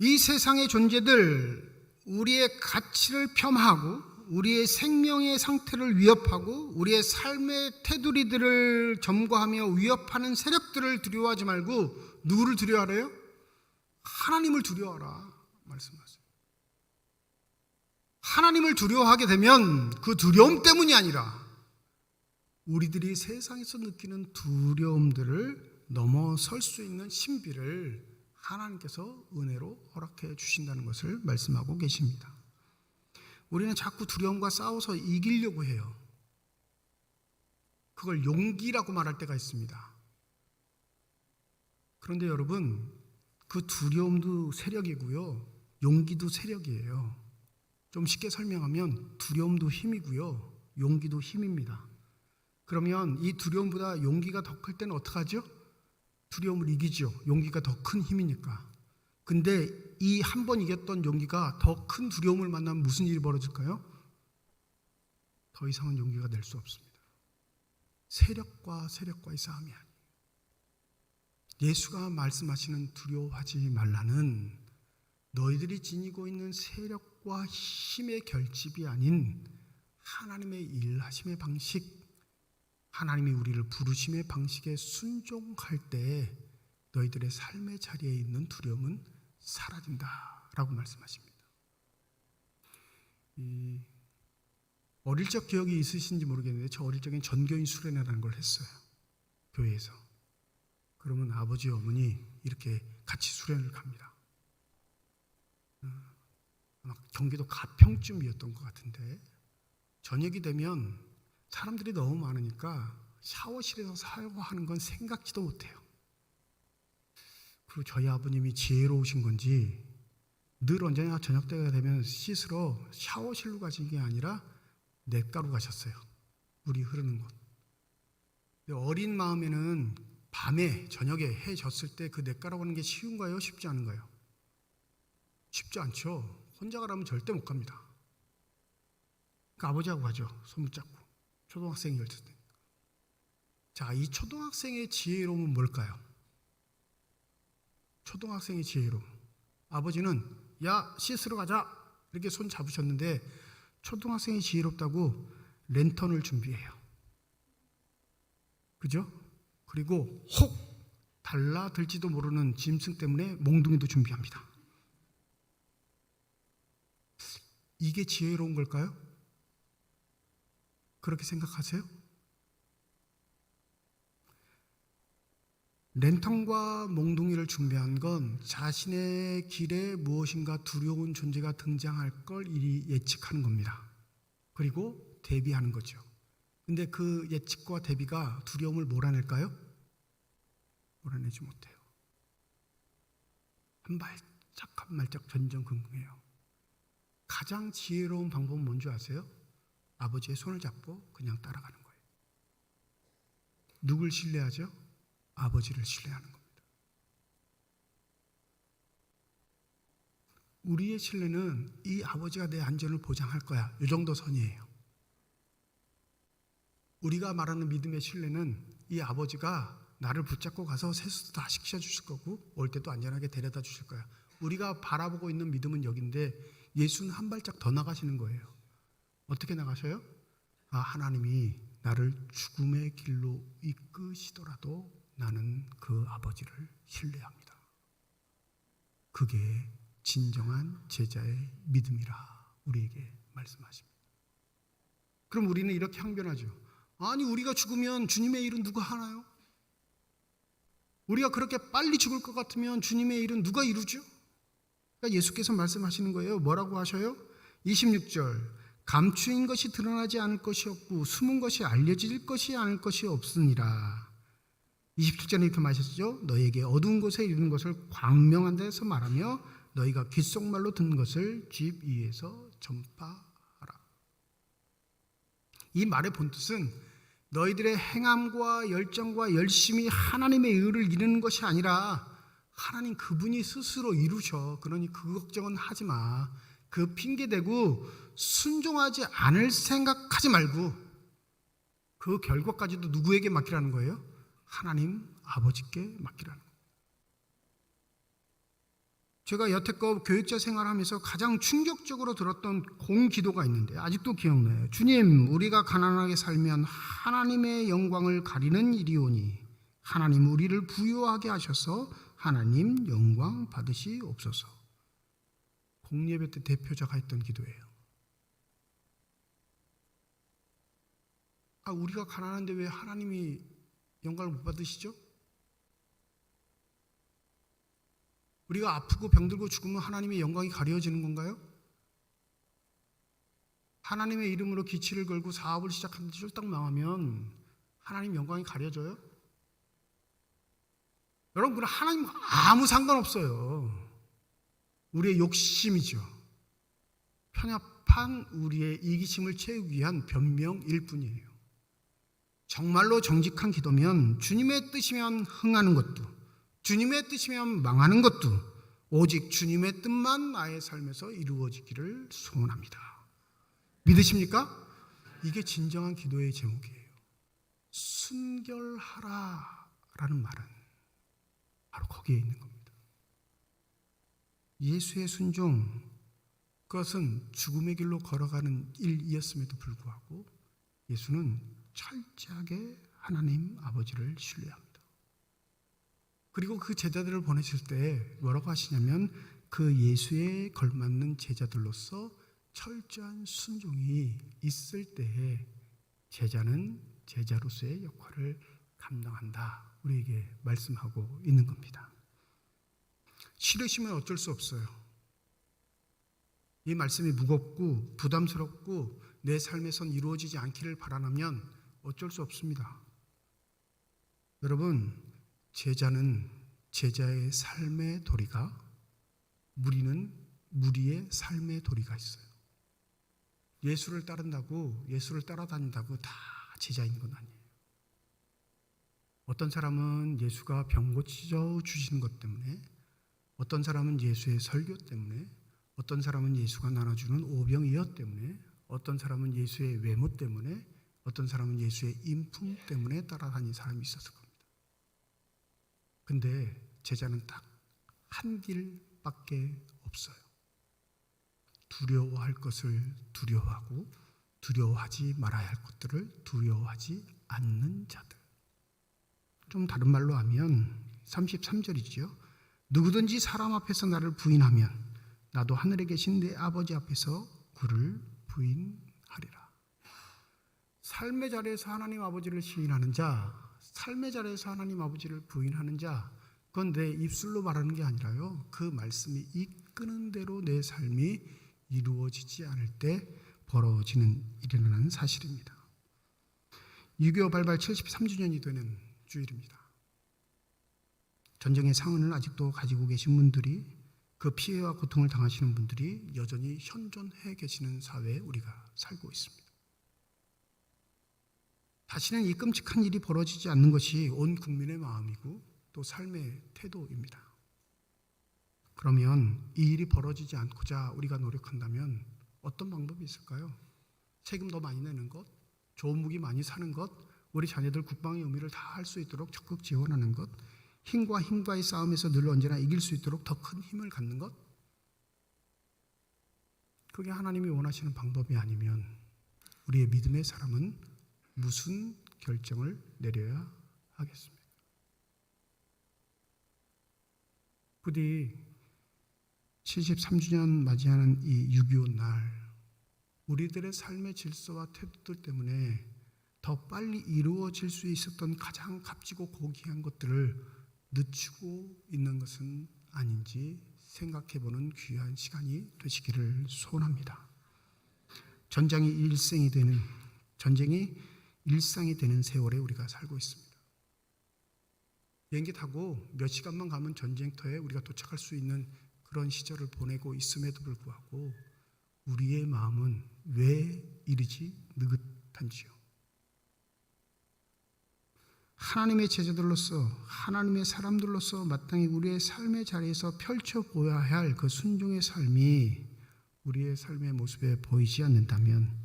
이 세상의 존재들, 우리의 가치를 폄하하고 우리의 생명의 상태를 위협하고 우리의 삶의 테두리들을 점거하며 위협하는 세력들을 두려워하지 말고 누구를 두려워하래요? 하나님을 두려워하라 말씀하세요. 하나님을 두려워하게 되면 그 두려움 때문이 아니라 우리들이 세상에서 느끼는 두려움들을 넘어설 수 있는 신비를 하나님께서 은혜로 허락해 주신다는 것을 말씀하고 계십니다. 우리는 자꾸 두려움과 싸워서 이기려고 해요. 그걸 용기라고 말할 때가 있습니다. 그런데 여러분, 그 두려움도 세력이고요, 용기도 세력이에요. 좀 쉽게 설명하면 두려움도 힘이고요, 용기도 힘입니다. 그러면 이 두려움보다 용기가 더 클 때는 어떡하죠? 두려움을 이기죠. 용기가 더 큰 힘이니까. 근데 이 한 번 이겼던 용기가 더 큰 두려움을 만나면 무슨 일이 벌어질까요? 더 이상은 용기가 낼 수 없습니다. 세력과 세력과의 싸움이 아니에요. 예수가 말씀하시는 두려워하지 말라는 너희들이 지니고 있는 세력과 힘의 결집이 아닌 하나님의 일하심의 방식, 하나님이 우리를 부르심의 방식에 순종할 때 너희들의 삶의 자리에 있는 두려움은 사라진다라고 말씀하십니다. 어릴 적 기억이 있으신지 모르겠는데 저 어릴 적엔 전교인 수련회라는 걸 했어요. 교회에서. 그러면 아버지 어머니 이렇게 같이 수련을 갑니다. 아마 경기도 가평쯤이었던 것 같은데 저녁이 되면 사람들이 너무 많으니까 샤워실에서 샤워하는 건 생각지도 못해요. 그리고 저희 아버님이 지혜로우신 건지 늘 언제나 저녁 때가 되면 씻으러 샤워실로 가신 게 아니라 냇가로 가셨어요. 물이 흐르는 곳. 어린 마음에는 밤에 저녁에 해 졌을 때 그 냇가로 가는 게 쉬운가요? 쉽지 않은가요? 쉽지 않죠. 혼자 가라면 절대 못 갑니다. 그러니까 아버지하고 가죠. 손 붙잡고. 초등학생이었을 때. 자, 이 초등학생의 지혜로움은 뭘까요? 초등학생의 지혜로움. 아버지는 야 씻으러 가자 이렇게 손 잡으셨는데 초등학생이 지혜롭다고 랜턴을 준비해요. 그죠? 그리고 혹 달라들지도 모르는 짐승 때문에 몽둥이도 준비합니다. 이게 지혜로운 걸까요? 그렇게 생각하세요? 랜턴과 몽둥이를 준비한 건 자신의 길에 무엇인가 두려운 존재가 등장할 걸 이리 예측하는 겁니다. 그리고 대비하는 거죠. 근데 그 예측과 대비가 두려움을 몰아낼까요? 몰아내지 못해요. 한 발짝 한 발짝 전전긍긍해요. 가장 지혜로운 방법은 뭔지 아세요? 아버지의 손을 잡고 그냥 따라가는 거예요. 누굴 신뢰하죠? 아버지를 신뢰하는 겁니다. 우리의 신뢰는 이 아버지가 내 안전을 보장할 거야. 이 정도 선이에요. 우리가 말하는 믿음의 신뢰는 이 아버지가 나를 붙잡고 가서 세수도 다 시켜주실 거고 올 때도 안전하게 데려다 주실 거야. 우리가 바라보고 있는 믿음은 여긴데 예수는 한 발짝 더 나가시는 거예요. 어떻게 나가셔요? 하나님이 나를 죽음의 길로 이끄시더라도 나는 그 아버지를 신뢰합니다. 그게 진정한 제자의 믿음이라 우리에게 말씀하십니다. 그럼 우리는 이렇게 항변하죠. 아니, 우리가 죽으면 주님의 일은 누가 하나요? 우리가 그렇게 빨리 죽을 것 같으면 주님의 일은 누가 이루죠? 그러니까 예수께서 말씀하시는 거예요. 뭐라고 하셔요? 26절, 감추인 것이 드러나지 않을 것이 없고 숨은 것이 알려질 것이 않을 것이 없으니라. 27절에 이렇게 말하셨죠. 너에게 어두운 곳에 이르는 것을 광명한 데서 말하며 너희가 귓속말로 듣는 것을 집 위에서 전파하라. 이 말의 본뜻은 너희들의 행함과 열정과 열심이 하나님의 의를 이루는 것이 아니라 하나님 그분이 스스로 이루셔. 그러니 그 걱정은 하지 마. 그 핑계대고 순종하지 않을 생각하지 말고 그 결과까지도 누구에게 맡기라는 거예요? 하나님 아버지께 맡기라는 거예요. 제가 여태껏 교육자 생활하면서 가장 충격적으로 들었던 공기도가 있는데 아직도 기억나요. 주님, 우리가 가난하게 살면 하나님의 영광을 가리는 일이오니 하나님 우리를 부유하게 하셔서 하나님 영광 받으시옵소서. 공예배 때 대표자가 했던 기도예요. 우리가 가난한데 왜 하나님이 영광을 못 받으시죠? 우리가 아프고 병들고 죽으면 하나님의 영광이 가려지는 건가요? 하나님의 이름으로 기치를 걸고 사업을 시작하는데 쫄딱 망하면 하나님 영광이 가려져요? 여러분, 그건 하나님 아무 상관없어요. 우리의 욕심이죠. 편협한 우리의 이기심을 채우기 위한 변명일 뿐이에요. 정말로 정직한 기도면 주님의 뜻이면 흥하는 것도 주님의 뜻이면 망하는 것도 오직 주님의 뜻만 나의 삶에서 이루어지기를 소원합니다. 믿으십니까? 이게 진정한 기도의 제목이에요. 순결하라 라는 말은 바로 거기에 있는 겁니다. 예수의 순종, 그것은 죽음의 길로 걸어가는 일이었음에도 불구하고 예수는 철저하게 하나님 아버지를 신뢰합니다. 그리고 그 제자들을 보내실 때 뭐라고 하시냐면 그 예수에 걸맞는 제자들로서 철저한 순종이 있을 때에 제자는 제자로서의 역할을 감당한다. 우리에게 말씀하고 있는 겁니다. 싫으시면 어쩔 수 없어요. 이 말씀이 무겁고 부담스럽고 내 삶에선 이루어지지 않기를 바라면 어쩔 수 없습니다. 여러분, 제자는 제자의 삶의 도리가, 무리는 무리의 삶의 도리가 있어요. 예수를 따른다고, 예수를 따라다닌다고 다 제자인 건 아니에요. 어떤 사람은 예수가 병 고쳐 주시는 것 때문에, 어떤 사람은 예수의 설교 때문에, 어떤 사람은 예수가 나눠주는 오병이어 때문에, 어떤 사람은 예수의 외모 때문에, 어떤 사람은 예수의 인품 때문에 따라다니는 사람이 있었을 겁니다. 근데 제자는 딱 한 길밖에 없어요. 두려워할 것을 두려워하고 두려워하지 말아야 할 것들을 두려워하지 않는 자들. 좀 다른 말로 하면 33절이지요. 누구든지 사람 앞에서 나를 부인하면 나도 하늘에 계신 내 아버지 앞에서 그를 부인하리라. 삶의 자리에서 하나님 아버지를 시인하는 자, 삶의 자리에서 하나님 아버지를 부인하는 자, 그건 내 입술로 말하는 게 아니라요, 그 말씀이 이끄는 대로 내 삶이 이루어지지 않을 때 벌어지는 일이라는 사실입니다. 6.25 발발 73주년이 되는 주일입니다. 전쟁의 상흔을 아직도 가지고 계신 분들이, 그 피해와 고통을 당하시는 분들이 여전히 현존해 계시는 사회에 우리가 살고 있습니다. 다시는 이 끔찍한 일이 벌어지지 않는 것이 온 국민의 마음이고 또 삶의 태도입니다. 그러면 이 일이 벌어지지 않고자 우리가 노력한다면 어떤 방법이 있을까요? 세금 더 많이 내는 것, 좋은 무기 많이 사는 것, 우리 자녀들 국방의 의미를 다 할 수 있도록 적극 지원하는 것, 힘과 힘과의 싸움에서 늘 언제나 이길 수 있도록 더 큰 힘을 갖는 것, 그게 하나님이 원하시는 방법이 아니면 우리의 믿음의 사람은 무슨 결정을 내려야 하겠습니까? 부디 73주년 맞이하는 이 6.25 날, 우리들의 삶의 질서와 태도들 때문에 더 빨리 이루어질 수 있었던 가장 값지고 고귀한 것들을 늦추고 있는 것은 아닌지 생각해보는 귀한 시간이 되시기를 소원합니다. 전쟁이 일상이 되는 세월에 우리가 살고 있습니다. 비행기 타고 몇 시간만 가면 전쟁터에 우리가 도착할 수 있는 그런 시절을 보내고 있음에도 불구하고 우리의 마음은 왜 이리지 느긋한지요? 하나님의 제자들로서, 하나님의 사람들로서 마땅히 우리의 삶의 자리에서 펼쳐보아야 할 그 순종의 삶이 우리의 삶의 모습에 보이지 않는다면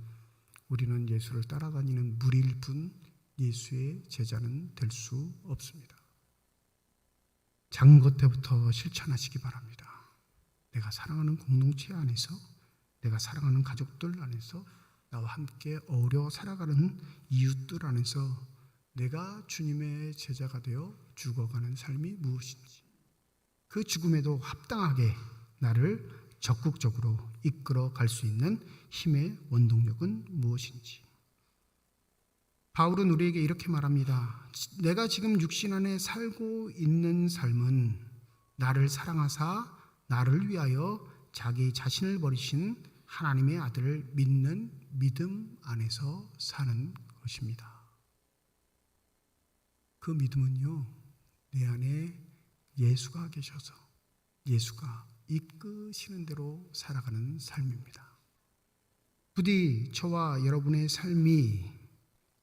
우리는 예수를 따라다니는 무리일 뿐 예수의 제자는 될 수 없습니다. 작은 것 때부터 실천하시기 바랍니다. 내가 사랑하는 공동체 안에서, 내가 사랑하는 가족들 안에서, 나와 함께 어우러 살아가는 이웃들 안에서 내가 주님의 제자가 되어 죽어가는 삶이 무엇인지, 그 죽음에도 합당하게 나를 적극적으로 이끌어 갈 수 있는 힘의 원동력은 무엇인지. 바울은 우리에게 이렇게 말합니다. 내가 지금 육신 안에 살고 있는 삶은 나를 사랑하사 나를 위하여 자기 자신을 버리신 하나님의 아들을 믿는 믿음 안에서 사는 것입니다. 그 믿음은요, 내 안에 예수가 계셔서 예수가 이끄시는 대로 살아가는 삶입니다. 부디 저와 여러분의 삶이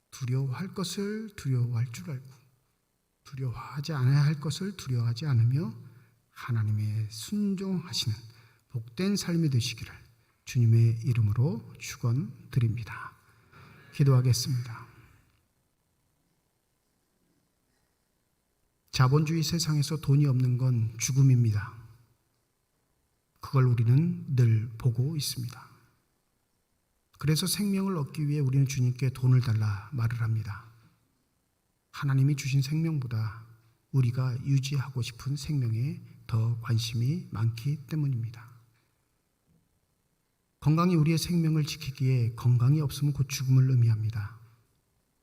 두려워할 것을 두려워할 줄 알고 두려워하지 않아야 할 것을 두려워하지 않으며 하나님의 순종하시는 복된 삶이 되시기를 주님의 이름으로 축원드립니다. 기도하겠습니다. 자본주의 세상에서 돈이 없는 건 죽음입니다. 그걸 우리는 늘 보고 있습니다. 그래서 생명을 얻기 위해 우리는 주님께 돈을 달라 말을 합니다. 하나님이 주신 생명보다 우리가 유지하고 싶은 생명에 더 관심이 많기 때문입니다. 건강이 우리의 생명을 지키기에 건강이 없으면 곧 죽음을 의미합니다.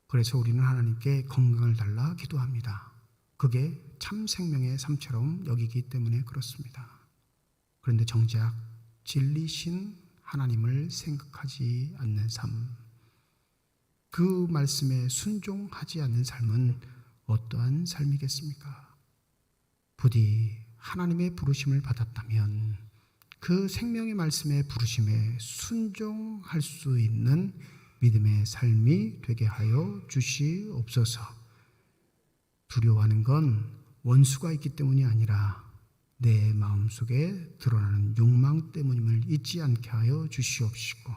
그래서 우리는 하나님께 건강을 달라 기도합니다. 그게 참 생명의 삶처럼 여기기 때문에 그렇습니다. 그런데 정작 진리신 하나님을 생각하지 않는 삶, 그 말씀에 순종하지 않는 삶은 어떠한 삶이겠습니까? 부디 하나님의 부르심을 받았다면 그 생명의 말씀의 부르심에 순종할 수 있는 믿음의 삶이 되게 하여 주시옵소서. 두려워하는 건 원수가 있기 때문이 아니라 내 마음속에 드러나는 욕망 때문임을 잊지 않게 하여 주시옵시고,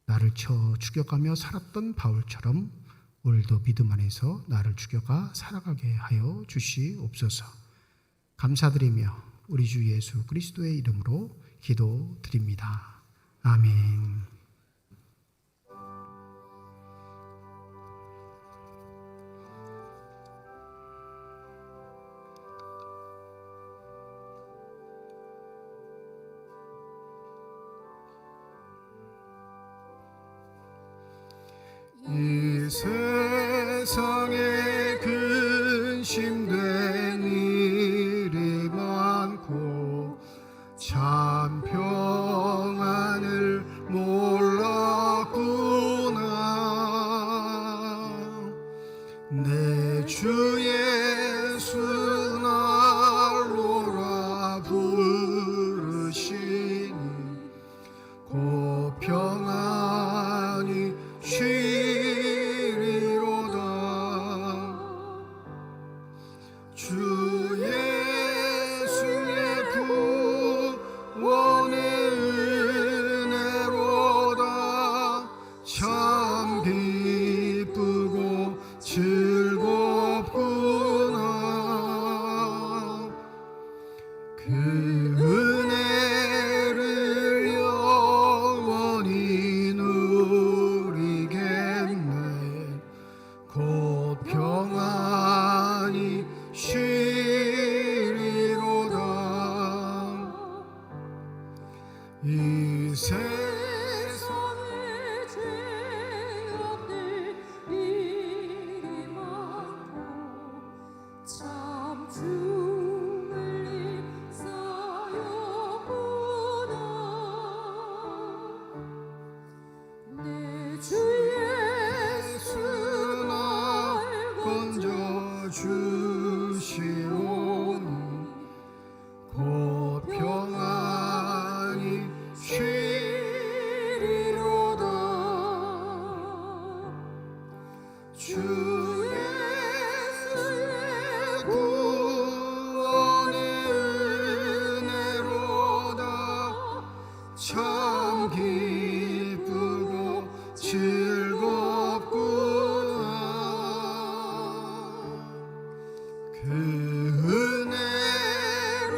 나를 쳐 죽여가며 살았던 바울처럼 오늘도 믿음 안에서 나를 죽여가 살아가게 하여 주시옵소서. 감사드리며 우리 주 예수 그리스도의 이름으로 기도드립니다. 아멘. 이 세상에 근심된 일이 많고 참 평안을 몰랐구나. 내 주 예수 날로라 부르시니 곧 평안히 쉬리로다. 주 예수의 구원의 은혜로다. 참 기쁘고 즐겁구나. 그 은혜를 영원히 누리겠네. 곧 평안히 쉬리로다. 이 세상에 죄악될 일이 많고 참 죽을 일 쌓였구나. 내 주 예수 날 건져 주시오니 곧 평안히 쉬리로다. 주 예수의 구원의 은혜로다. 참 기쁘고 즐겁구나. 그 은혜를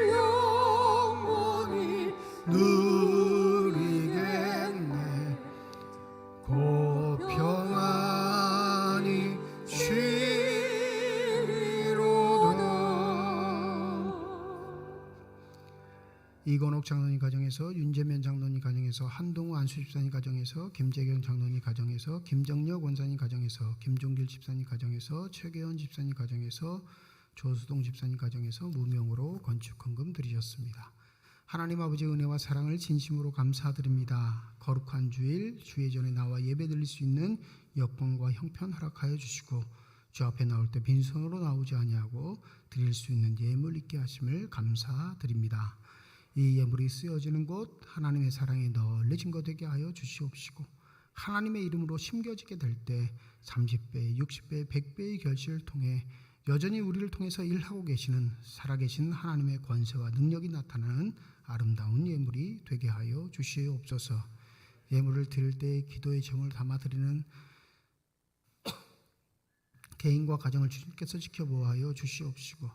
영원히 누리겠네. 곧 평안히 쉬리로다. 이건옥 장로님 가정에서, 윤재면 장로님 가정에서, 한동우 안수집사님 가정에서, 김재경 장로님 가정에서, 김정력 원사님 가정에서, 김종길 집사님 가정에서, 최계원 집사님 가정에서, 조수동 집사님 가정에서 무명으로 건축헌금 드리셨습니다. 하나님 아버지의 은혜와 사랑을 진심으로 감사드립니다. 거룩한 주일 주의 전에 나와 예배 드릴 수 있는 여건과 형편 허락하여 주시고 주 앞에 나올 때 빈손으로 나오지 아니하고 드릴 수 있는 예물 있게 하심을 감사드립니다. 이 예물이 쓰여지는 곳 하나님의 사랑이 널리 증거되게 하여 주시옵시고 하나님의 이름으로 심겨지게 될 때 30배, 60배, 100배의 결실을 통해 여전히 우리를 통해서 일하고 계시는 살아계신 하나님의 권세와 능력이 나타나는 아름다운 예물이 되게 하여 주시옵소서. 예물을 드릴 때 기도의 정을 담아 드리는 개인과 가정을 주님께서 지켜보아여 주시옵시고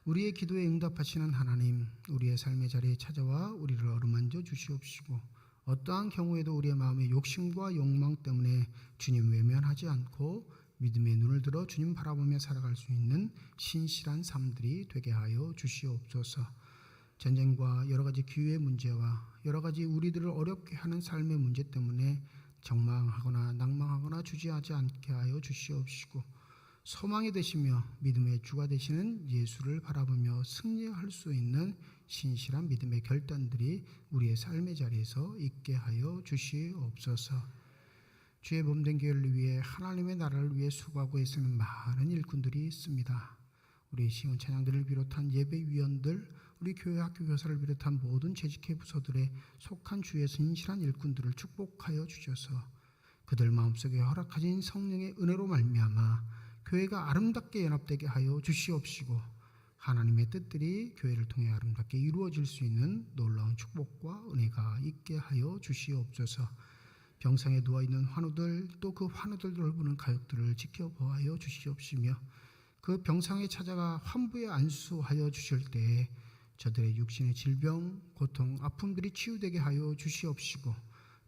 우리의 기도에 응답하시는 하나님, 우리의 삶의 자리에 찾아와 우리를 어루만져 주시옵시고 어떠한 경우에도 우리의 마음의 욕심과 욕망 때문에 주님 외면하지 않고 믿음의 눈을 들어 주님 바라보며 살아갈 수 있는 신실한 삶들이 되게 하여 주시옵소서. 전쟁과 여러 가지 기후의 문제와 여러 가지 우리들을 어렵게 하는 삶의 문제 때문에 적망하거나 낭망하거나 주저하지 않게 하여 주시옵시고 소망이 되시며 믿음의 주가 되시는 예수를 바라보며 승리할 수 있는 신실한 믿음의 결단들이 우리의 삶의 자리에서 있게 하여 주시옵소서. 주의 몸된 교회를 위해 하나님의 나라를 위해 수고하고 애쓰는 많은 일꾼들이 있습니다. 우리 시온 찬양들을 비롯한 예배위원들, 우리 교회 학교 교사를 비롯한 모든 재직회 부서들에 속한 주의 신실한 일꾼들을 축복하여 주셔서 그들 마음속에 허락하신 성령의 은혜로 말미암아 교회가 아름답게 연합되게 하여 주시옵시고 하나님의 뜻들이 교회를 통해 아름답게 이루어질 수 있는 놀라운 축복과 은혜가 있게 하여 주시옵소서. 병상에 누워있는 환우들 또 그 환우들 돌보는 가족들을 지켜보아여 주시옵시며 그 병상에 찾아가 환부에 안수하여 주실 때에 저들의 육신의 질병, 고통, 아픔들이 치유되게 하여 주시옵시고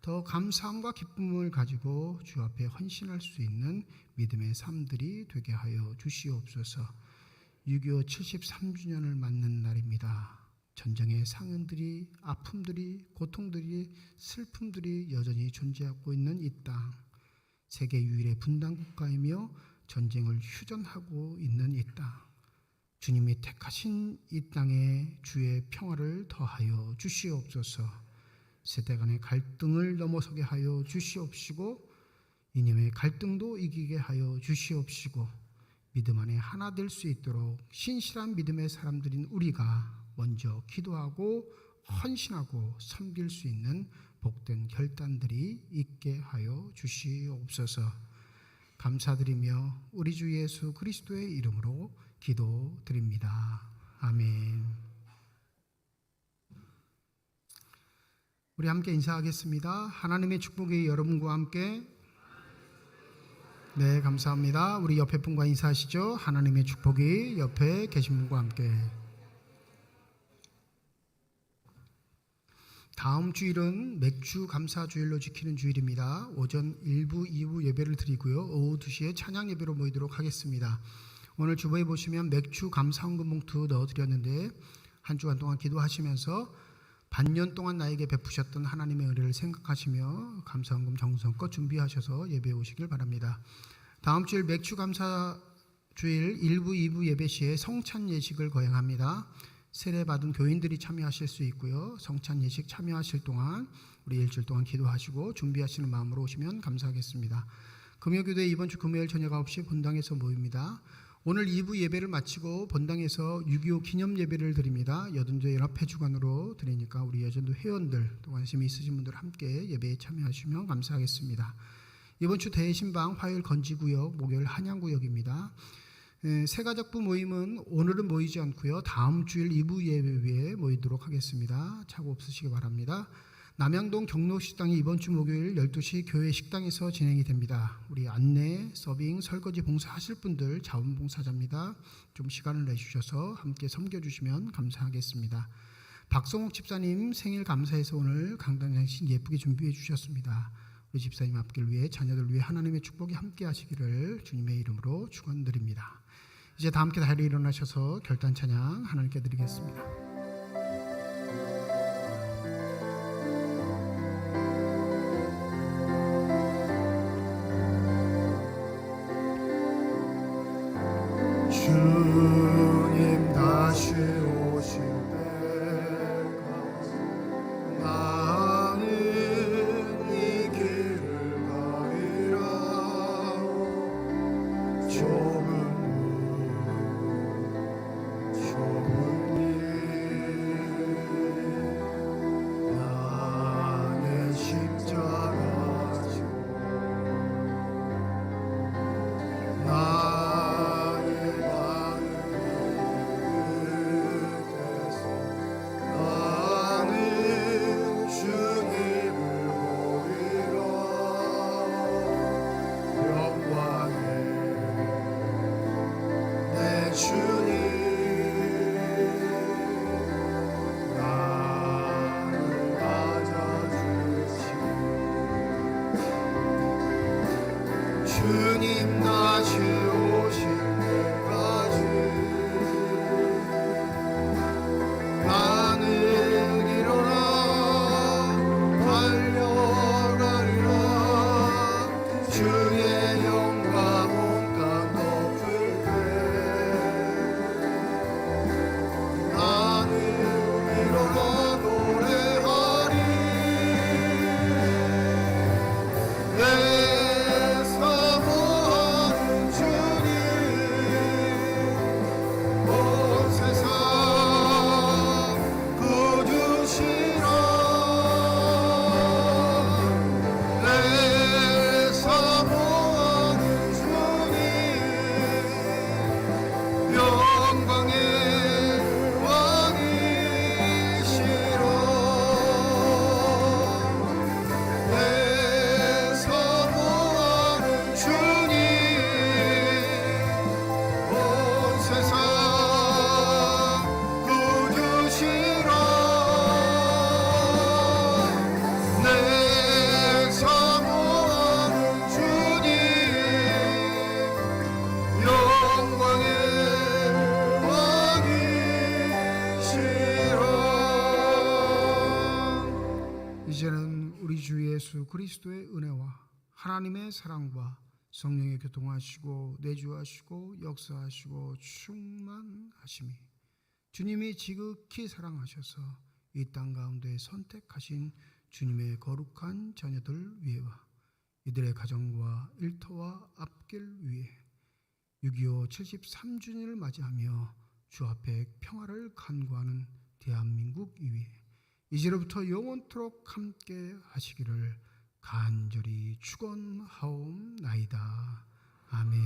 더 감사함과 기쁨을 가지고 주 앞에 헌신할 수 있는 믿음의 삶들이 되게 하여 주시옵소서. 6.25 73주년을 맞는 날입니다. 전쟁의 상흔들이, 아픔들이, 고통들이, 슬픔들이 여전히 존재하고 있는 이 땅, 세계 유일의 분단 국가이며 전쟁을 휴전하고 있는 이 땅, 주님이 택하신 이 땅에 주의 평화를 더하여 주시옵소서. 세대 간의 갈등을 넘어서게 하여 주시옵시고 이념의 갈등도 이기게 하여 주시옵시고 믿음 안에 하나 될 수 있도록 신실한 믿음의 사람들인 우리가 먼저 기도하고 헌신하고 섬길 수 있는 복된 결단들이 있게 하여 주시옵소서. 감사드리며 우리 주 예수 그리스도의 이름으로 기도드립니다. 아멘. 우리 함께 인사하겠습니다. 하나님의 축복이 여러분과 함께. 네, 감사합니다. 우리 옆에 분과 인사하시죠. 하나님의 축복이 옆에 계신 분과 함께. 다음 주일은 맥주 감사 주일로 지키는 주일입니다. 오전 1부, 2부 예배를 드리고요. 오후 2시에 찬양 예배로 모이도록 하겠습니다. 오늘 주보에 보시면 맥주 감사 헌금 봉투 넣어드렸는데 한 주간 동안 기도하시면서 반년 동안 나에게 베푸셨던 하나님의 은혜를 생각하시며 감사 헌금 정성껏 준비하셔서 예배에 오시길 바랍니다. 다음 주일 맥주 감사 주일 1부, 2부 예배 시에 성찬 예식을 거행합니다. 세례받은 교인들이 참여하실 수 있고요. 성찬 예식 참여하실 동안 우리 일주일 동안 기도하시고 준비하시는 마음으로 오시면 감사하겠습니다. 금요교대 이번 주 금요일 저녁 9시 본당에서 모입니다. 오늘 2부 예배를 마치고 본당에서 6.25 기념 예배를 드립니다. 여전도 연합회 주관으로 드리니까 우리 여전도 회원들 또 관심이 있으신 분들 함께 예배에 참여하시면 감사하겠습니다. 이번 주 대신방 화요일 건지구역, 목요일 한양구역입니다. 세가족부 모임은 오늘은 모이지 않고요. 다음 주일 2부 예배에 모이도록 하겠습니다. 착오 없으시기 바랍니다. 남양동 경로식당이 이번 주 목요일 12시 교회 식당에서 진행이 됩니다. 우리 안내, 서빙, 설거지 봉사하실 분들 자원봉사자입니다. 좀 시간을 내주셔서 함께 섬겨주시면 감사하겠습니다. 박성욱 집사님 생일 감사해서 오늘 강단장신 예쁘게 준비해 주셨습니다. 우리 집사님 앞길 위해 자녀들 위해 하나님의 축복이 함께 하시기를 주님의 이름으로 축원드립니다. 이제 다 함께 다리 일어나셔서 결단 찬양 하나님께 드리겠습니다. 주님 다시 오실 때까지 나는 이 길을 가리라. 좁은 나의 십자가 지고 나의 마음을 뜻에서 나는 주님을 보이라. 영광의 내 주님 주님 다시 오실 때까지 나는 일어나 달려가리라. 주의 영광 온 땅 덮을 때 나는 일어나 노래하리. 이제는 우리 주 예수 그리스도의 은혜와 하나님의 사랑과 성령의 교통하시고 내주하시고 역사하시고 충만하심이 주님이 지극히 사랑하셔서 이 땅 가운데 선택하신 주님의 거룩한 자녀들 위에와 이들의 가정과 일터와 앞길 위에 6.25 73주년을 맞이하며 주 앞에 평화를 간구하는 대한민국 위에 이제로부터 영원토록 함께 하시기를 간절히 축원하옵나이다. 아멘.